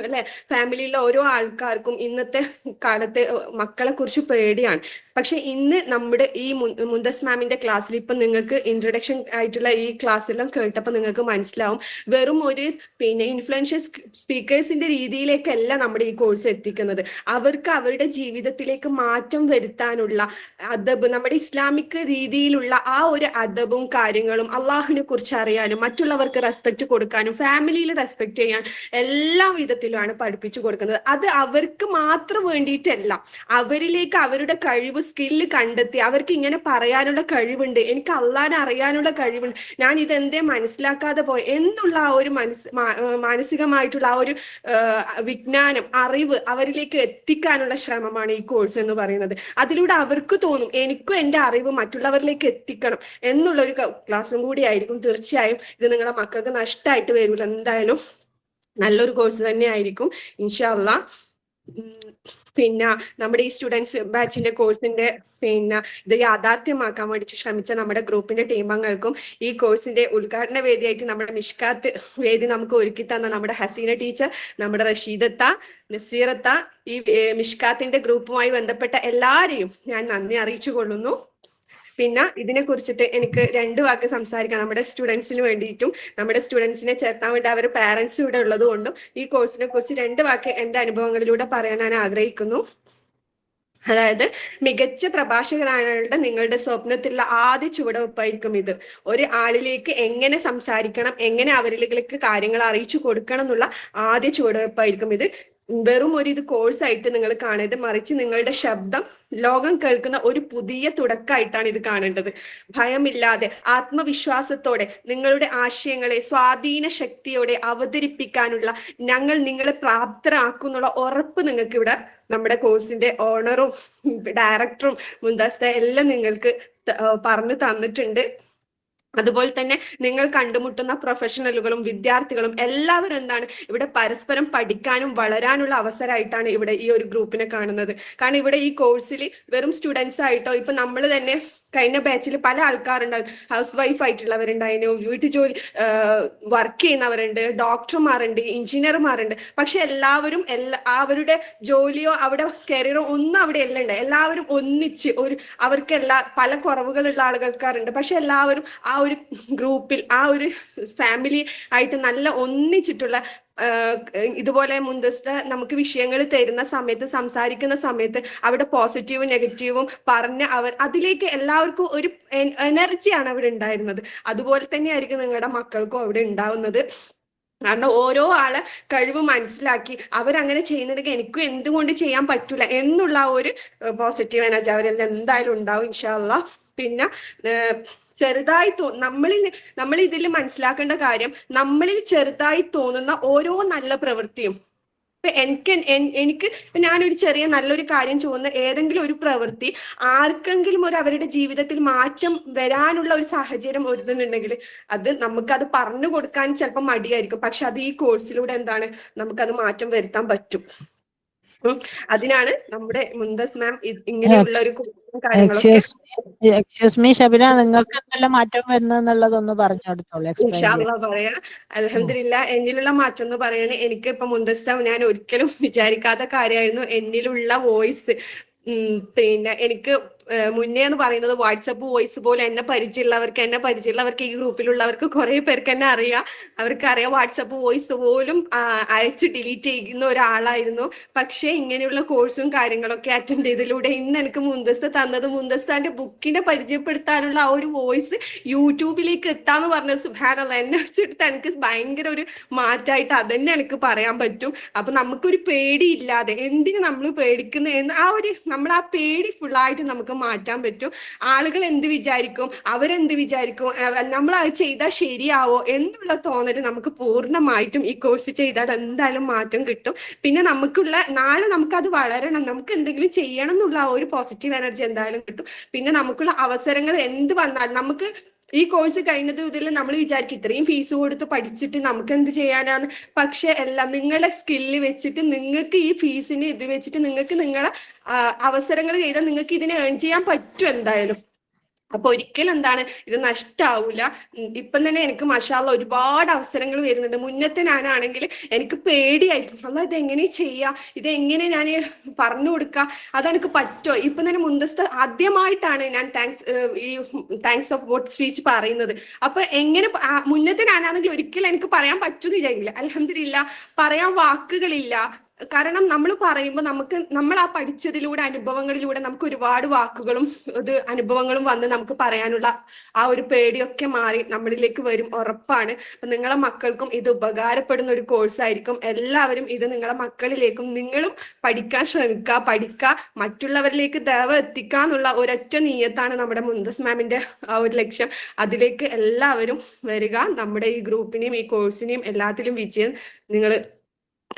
Speaker 4: അല്ലെ ഫാമിലിയിലെ ഓരോ ആൾക്കാർക്കും ഇന്നത്തെ കാലത്തെ മക്കളെ കുറിച്ച് പേടിയാണ്. പക്ഷെ ഇന്ന് നമ്മുടെ ഈ മുന്തസ് മാമിന്റെ ക്ലാസ്സിൽ ഇപ്പൊ നിങ്ങൾക്ക് ഇൻട്രൊഡക്ഷൻ ആയിട്ടുള്ള ഈ ക്ലാസ്സെല്ലാം കേട്ടപ്പോൾ നിങ്ങൾക്ക് മനസ്സിലാവും, വെറും ഒരു ഇൻഫ്ലുവൻഷ്യൽ സ്പീക്കേഴ്സിന്റെ രീതിയിലേക്കല്ല നമ്മുടെ ഈ കോഴ്സ് എത്തിക്കുന്നത്. അവർക്ക് അവരുടെ ജീവിതത്തിലേക്ക് മാറ്റം വരുത്താനുള്ള അദബ്, നമ്മുടെ ഇസ്ലാമിക് രീതിയിലുള്ള ആ ഒരു അദബും കാര്യങ്ങളും അള്ളാഹുവിനെ കുറിച്ച് അറിയാനും മറ്റുള്ളവർക്ക് റെസ്പെക്ട് കൊടുക്കാനും ഫാമിലിയിൽ റെസ്പെക്ട് ചെയ്യാൻ എല്ലാ വിധത്തിലുമാണ് പഠിപ്പിച്ചു കൊടുക്കുന്നത്. അത് അവർക്ക് മാത്രം വേണ്ടിയിട്ടല്ല, അവരിലേക്ക് അവരുടെ കഴിവ് സ്കില്ല് കണ്ടെത്തി അവർക്ക് ഇങ്ങനെ പറയാനുള്ള കഴിവുണ്ട്, എനിക്ക് അള്ളാഹിനെ അറിയാനുള്ള കഴിവുണ്ട്, ഞാൻ ഇതെന്തേ മനസ്സിലാക്കാതെ പോയി എന്നുള്ള ആ ഒരു മാനസികമായിട്ടുള്ള ആ ഒരു വിജ്ഞാനം അറിവ് അവരിലേക്ക് എത്തിക്കാനുള്ള ശ്രമമാണ് ഈ കോഴ്സ് എന്ന് പറയുന്നത്. അതിലൂടെ അവർക്ക് തോന്നും എനിക്കും എൻ്റെ അറിവ് മറ്റുള്ളവരിലേക്ക് എത്തിക്കണം എന്നുള്ള ഒരു ക്ലാസ്സും കൂടി ആയിരിക്കും. തീർച്ചയായും ഇത് നിങ്ങളുടെ മക്കൾക്ക് നഷ്ടമായിട്ട് വരില്ല, എന്തായാലും നല്ലൊരു കോഴ്സ് തന്നെ ആയിരിക്കും ഇൻഷാ അല്ലാഹ്. പിന്നെ നമ്മുടെ ഈ സ്റ്റുഡൻസ് ബാച്ചിന്റെ കോഴ്സിന്റെ ഇത് യാഥാർത്ഥ്യമാക്കാൻ വേണ്ടി ശ്രമിച്ച നമ്മുടെ ഗ്രൂപ്പിന്റെ ടീമംഗങ്ങൾക്കും ഈ കോഴ്സിന്റെ ഉദ്ഘാടന വേദിയായിട്ട് നമ്മുടെ മിഷ്കാത്ത് വേദി നമുക്ക് ഒരുക്കി തന്ന നമ്മുടെ ഹസീന ടീച്ചർ, നമ്മുടെ റഷീദത്ത, നസീറത്ത, ഈ മിഷ്കാത്തിന്റെ ഗ്രൂപ്പുമായി ബന്ധപ്പെട്ട എല്ലാരെയും ഞാൻ നന്ദി അറിയിച്ചു കൊള്ളുന്നു. പിന്നെ ഇതിനെ കുറിച്ചിട്ട് എനിക്ക് 2 വാക്ക് സംസാരിക്കാം. നമ്മുടെ സ്റ്റുഡൻസിന് വേണ്ടിയിട്ടും നമ്മുടെ സ്റ്റുഡൻസിനെ ചേർത്താൻ വേണ്ടി അവരുടെ പാരന്റ്സ് ഇവിടെ ഉള്ളത് കൊണ്ടും ഈ കോഴ്സിനെ കുറിച്ച് 2 വാക്ക് എൻ്റെ അനുഭവങ്ങളിലൂടെ പറയാൻ ഞാൻ ആഗ്രഹിക്കുന്നു. അതായത് മികച്ച പ്രഭാഷകനായുള്ള നിങ്ങളുടെ സ്വപ്നത്തിലുള്ള ആദ്യ ചുവടുവെപ്പായിരിക്കും ഇത്. ഒരു ആളിലേക്ക് എങ്ങനെ സംസാരിക്കണം, എങ്ങനെ അവരിലേക്ക് കാര്യങ്ങൾ അറിയിച്ചു കൊടുക്കണം എന്നുള്ള ആദ്യ ചുവടുവെപ്പായിരിക്കും ഇത്. വെറും ഇത് കോഴ്സായിട്ട് നിങ്ങൾ കാണരുത്, മറിച്ച് നിങ്ങളുടെ ശബ്ദം ലോകം കേൾക്കുന്ന ഒരു പുതിയ തുടക്കമായിട്ടാണ് ഇത് കാണേണ്ടത്. ഭയമില്ലാതെ ആത്മവിശ്വാസത്തോടെ നിങ്ങളുടെ ആശയങ്ങളെ സ്വാധീന ശക്തിയോടെ അവതരിപ്പിക്കാനുള്ള ഞങ്ങൾ നിങ്ങളെ പ്രാപ്തരാക്കുന്നുള്ള ഉറപ്പ് നിങ്ങൾക്ക് ഇവിടെ നമ്മുടെ കോഴ്സിന്റെ ഓണറും ഡയറക്ടറും മുന്താസ്ത എല്ലാം നിങ്ങൾക്ക് പറഞ്ഞു തന്നിട്ടുണ്ട്. അതുപോലെ തന്നെ നിങ്ങൾ കണ്ടുമുട്ടുന്ന പ്രൊഫഷണലുകളും വിദ്യാർത്ഥികളും എല്ലാവരും എന്താണ് ഇവിടെ പരസ്പരം പഠിക്കാനും വളരാനുള്ള അവസരമായിട്ടാണ് ഇവിടെ ഈ ഒരു ഗ്രൂപ്പിനെ കാണുന്നത്. കാരണം ഇവിടെ ഈ കോഴ്സിൽ വെറും സ്റ്റുഡൻസ് ആയിട്ടോ, ഇപ്പൊ നമ്മൾ തന്നെ കഴിഞ്ഞ ബാച്ചിൽ പല ആൾക്കാരുണ്ടാവും, ഹൗസ് വൈഫ് ആയിട്ടുള്ളവരുണ്ടായിരുന്നു, വീട്ടു ജോലി വർക്ക് ചെയ്യുന്നവരുണ്ട്, ഡോക്ടർമാരുണ്ട്, എഞ്ചിനീയർമാരുണ്ട്. പക്ഷെ എല്ലാവരും അവരുടെ ജോലിയോ അവിടെ കരിയറോ ഒന്നും അവിടെ എല്ലാം ഉണ്ട്. എല്ലാവരും ഒന്നിച്ച് അവർക്ക് പല കുറവുകളുള്ള ആളുകൾക്കാരുണ്ട്. പക്ഷെ എല്ലാവരും ആ ഒരു ഗ്രൂപ്പിൽ ആ ഒരു ഫാമിലി ആയിട്ട് നല്ല ഒന്നിച്ചിട്ടുള്ള ഇതുപോലെ മുന്തസ്ത നമുക്ക് വിഷയങ്ങൾ തരുന്ന സമയത്ത് സംസാരിക്കുന്ന സമയത്ത് അവിടെ പോസിറ്റീവും നെഗറ്റീവും പറഞ്ഞ് അതിലേക്ക് എല്ലാവർക്കും ഒരു എനർജിയാണ് അവിടെ ഉണ്ടായിരുന്നത്. അതുപോലെ തന്നെ ആയിരിക്കും നിങ്ങളുടെ മക്കൾക്കും അവിടെ ഉണ്ടാവുന്നത്. കാരണം ഓരോ ആളെ കഴിവ് മനസ്സിലാക്കി അവരങ്ങനെ ചെയ്യുന്നുണ്ടെങ്കിൽ എനിക്കും എന്തുകൊണ്ട് ചെയ്യാൻ പറ്റൂല എന്നുള്ള ഒരു പോസിറ്റീവ് എനർജി അവരെല്ലാം എന്തായാലും ഉണ്ടാവും ഇൻഷാ അല്ലാഹ്. പിന്നെ ചെറുതായി നമ്മൾ ഇതിൽ മനസ്സിലാക്കേണ്ട കാര്യം, നമ്മളിൽ ചെറുതായി തോന്നുന്ന ഓരോ നല്ല പ്രവൃത്തിയും, എനിക്ക് ഞാനൊരു ചെറിയ നല്ലൊരു കാര്യം ചെയ്യുന്ന ഏതെങ്കിലും ഒരു പ്രവൃത്തി ആർക്കെങ്കിലും അവരുടെ ജീവിതത്തിൽ മാറ്റം വരാനുള്ള ഒരു സാഹചര്യം ഒരുന്നുണ്ടെങ്കിൽ അത് നമുക്കത് പറഞ്ഞു കൊടുക്കാൻ ചിലപ്പോൾ മടിയായിരിക്കും. പക്ഷെ അത് ഈ കോഴ്സിലൂടെ എന്താണ്, നമുക്കത് മാറ്റം വരുത്താൻ പറ്റും. അതിനാണ് നമ്മുടെ മുന്തസ് മാം ഇങ്ങനെയുള്ള ഒരു കോഴ്സും കാര്യങ്ങളൊക്കെ.
Speaker 3: എക്സ്ക്യൂസ് മീ ഷബിന, നിങ്ങൾക്ക് എന്തെല്ലാം മാറ്റം വരുന്നതെന്നുള്ളതൊന്ന് പറഞ്ഞു കൊടുത്തോളൂ.
Speaker 4: ഇൻഷാ അല്ലാഹ് പറയാ. അൽഹംദുലില്ലാഹ് എന്നിലുള്ള മാറ്റം എന്ന് പറയാൻ, എനിക്ക് ഇപ്പൊ മുന്തസ് ഞാൻ ഒരിക്കലും വിചാരിക്കാത്ത കാര്യമായിരുന്നു എന്നിലുള്ള വോയിസ്. പിന്നെ എനിക്ക് മുന്നേ എന്ന് പറയുന്നത് വാട്സപ്പ് വോയിസ് പോലെ എന്നെ പരിചയമുള്ളവർക്ക് ഈ ഗ്രൂപ്പിലുള്ളവർക്ക് കുറെ പേർക്ക് എന്നെ അറിയാം. അവർക്കറിയാം വാട്സപ്പ് വോയിസ് പോലും അയച്ച് ഡിലീറ്റ് ചെയ്യുന്ന ഒരാളായിരുന്നു. പക്ഷെ ഇങ്ങനെയുള്ള കോഴ്സും കാര്യങ്ങളൊക്കെ അറ്റൻഡ് ചെയ്തതിലൂടെ ഇന്ന് എനിക്ക് മുന്തസ് തന്നത്, മുന്തസ്താന്റെ ബുക്കിനെ പരിചയപ്പെടുത്താനുള്ള ആ ഒരു വോയിസ് യൂട്യൂബിലേക്ക് എത്താന്ന് പറഞ്ഞത് സുബ്ഹാനല്ലാഹ് എന്നെ വെച്ചെടുത്ത് എനിക്ക് ഭയങ്കര ഒരു മാറ്റമായിട്ട് അതന്നെ എനിക്ക് പറയാൻ പറ്റും. അപ്പൊ നമുക്കൊരു പേടിയില്ലാതെ എന്തിനു നമ്മൾ പേടിക്കുന്ന എന്ന് നമ്മൾ ആ പേടി ഫുള്ളായിട്ട് നമുക്ക് മാറ്റാൻ പറ്റും. ആളുകൾ എന്ത് വിചാരിക്കും, അവരെന്ത് വിചാരിക്കും, നമ്മൾ അത് ചെയ്താൽ ശരിയാവോ എന്നുള്ള തോന്നല് നമുക്ക് പൂർണ്ണമായിട്ടും ഈ കോഴ്സ് ചെയ്താൽ എന്തായാലും മാറ്റം കിട്ടും. പിന്നെ നാളെ നമുക്കത് വളരണം, നമുക്ക് എന്തെങ്കിലും ചെയ്യണം എന്നുള്ള ആ ഒരു പോസിറ്റീവ് എനർജി എന്തായാലും കിട്ടും. പിന്നെ നമുക്കുള്ള അവസരങ്ങൾ എന്ത് വന്നാലും നമുക്ക് ഈ കോഴ്സ് കഴിഞ്ഞത് ഇതിൽ നമ്മൾ വിചാരിക്കും ഇത്രയും ഫീസ് കൊടുത്ത് പഠിച്ചിട്ട് നമുക്ക് എന്ത് ചെയ്യാനാണ്. പക്ഷെ എല്ലാം നിങ്ങളുടെ സ്കില്ല് വെച്ചിട്ട്, നിങ്ങൾക്ക് ഈ ഫീസിന് ഇത് വെച്ചിട്ട് നിങ്ങൾക്ക് നിങ്ങളെ അവസരങ്ങൾ ചെയ്താൽ നിങ്ങൾക്ക് ഇതിനെ ഏൺ ചെയ്യാൻ പറ്റും എന്തായാലും. അപ്പൊ ഒരിക്കലും എന്താണ് ഇത് നഷ്ടാവൂല. ഇപ്പം തന്നെ എനിക്ക് മാഷാഅല്ലാഹ് ഒരുപാട് അവസരങ്ങൾ വരുന്നുണ്ട്. മുന്നത്തെ ഞാനാണെങ്കിൽ എനിക്ക് പേടിയായിരിക്കും, അല്ല ഇതെങ്ങനെ ചെയ്യാ, ഇതെങ്ങനെ ഞാൻ പറഞ്ഞു കൊടുക്കുക, അതെനിക്ക് പറ്റുമോ. ഇപ്പം തന്നെ മുന്തസ്ത ആദ്യമായിട്ടാണ് ഞാൻ താങ്ക്സ് ഓഫ് വോട്ട് സ്പീച്ച് പറയുന്നത്. അപ്പൊ എങ്ങനെ മുന്നത്തെ ഞാനാണെങ്കിൽ ഒരിക്കലും എനിക്ക് പറയാൻ പറ്റുമെന്ന് വിചാരിക്കില്ല. അൽഹംദുലില്ലാഹ് പറയാൻ വാക്കുകളില്ല. കാരണം നമ്മൾ പറയുമ്പോൾ നമ്മൾ ആ പഠിച്ചതിലൂടെ അനുഭവങ്ങളിലൂടെ നമുക്ക് ഒരുപാട് വാക്കുകളും അനുഭവങ്ങളും വന്ന് നമുക്ക് പറയാനുള്ള ആ ഒരു പേടിയൊക്കെ മാറി നമ്മളിലേക്ക് വരും, ഉറപ്പാണ്. അപ്പൊ നിങ്ങളെ മക്കൾക്കും ഇത് ഉപകാരപ്പെടുന്ന ഒരു കോഴ്സ് ആയിരിക്കും. എല്ലാവരും ഇത് നിങ്ങളെ മക്കളിലേക്കും നിങ്ങളും പഠിക്കാൻ പഠിക്കുക, മറ്റുള്ളവരിലേക്ക് ദഅവ എത്തിക്കാന്നുള്ള ഒരൊറ്റ നിയ്യത്താണ് നമ്മുടെ മുന്തസ് മാമിന്റെ ആ ഒരു ലക്ഷ്യം. അതിലേക്ക് എല്ലാവരും വരിക. നമ്മുടെ ഈ ഗ്രൂപ്പിനെയും ഈ കോഴ്സിനെയും എല്ലാത്തിലും വിജയം നിങ്ങൾ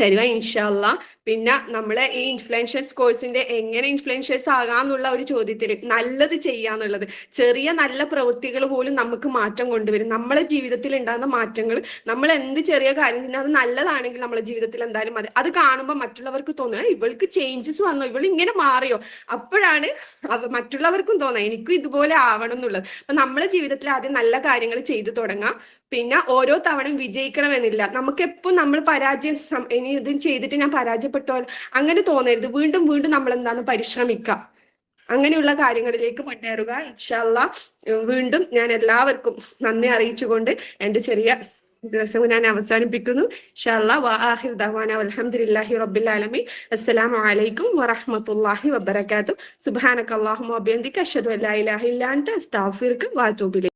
Speaker 4: തരുക ഇൻഷാ അല്ലാഹ്. പിന്നെ നമ്മളെ ഈ ഇൻഫ്ലുവൻഷ്യൽസ് കോഴ്സിന്റെ എങ്ങനെ ഇൻഫ്ലുവൻഷ്യൽസ് ആകാന്നുള്ള ഒരു ചോദ്യത്തിൽ നല്ലത് ചെയ്യാന്നുള്ളത്, ചെറിയ നല്ല പ്രവൃത്തികൾ പോലും നമുക്ക് മാറ്റം കൊണ്ടുവരും. നമ്മളെ ജീവിതത്തിൽ ഉണ്ടാകുന്ന മാറ്റങ്ങൾ, നമ്മൾ എന്ത് ചെറിയ കാര്യം അത് നല്ലതാണെങ്കിൽ നമ്മളെ ജീവിതത്തിൽ എന്തായാലും മതി. അത് കാണുമ്പോൾ മറ്റുള്ളവർക്ക് തോന്നുക ഇവൾക്ക് ചേഞ്ചസ് വന്നോ, ഇവൾ ഇങ്ങനെ മാറിയോ. അപ്പോഴാണ് മറ്റുള്ളവർക്കും തോന്നുക എനിക്കും ഇതുപോലെ ആവണം എന്നുള്ളത്. അപ്പൊ നമ്മളെ ജീവിതത്തിൽ ആദ്യം നല്ല കാര്യങ്ങൾ ചെയ്തു തുടങ്ങാം. പിന്നെ ഓരോ തവണയും വിജയിക്കണമെന്നില്ല. നമുക്കെപ്പോൾ നമ്മൾ ഇനി ഇത് ചെയ്തിട്ട് ഞാൻ പരാജയപ്പെട്ടോ അങ്ങനെ തോന്നരുത്. വീണ്ടും വീണ്ടും നമ്മൾ എന്താണ് പരിശ്രമിക്കുക, അങ്ങനെയുള്ള കാര്യങ്ങളിലേക്ക് മുന്നേറുക ഇൻഷാ അല്ലാഹ്. വീണ്ടും ഞാൻ എല്ലാവർക്കും നന്ദി അറിയിച്ചുകൊണ്ട് എൻ്റെ ചെറിയ ദിവസം ഞാൻ അവസാനിപ്പിക്കുന്നു. ഇൻഷാ അല്ലാഹ്. വആഖിറു ദഅവാനാ വൽഹംദുലില്ലാഹി റബ്ബിൽ ആലമീൻ. അസ്സലാമു അലൈക്കും വറഹ്മത്തുള്ളാഹി വബറകാതുഹു. സുബ്ഹാനകല്ലാഹുമ്മ വബിഹംദിക അശ്ഹദു അല്ലാ ഇലാഹ ഇല്ലാ അൻത അസ്തഗ്ഫിറുക വഅതൂബു ഇലൈക്.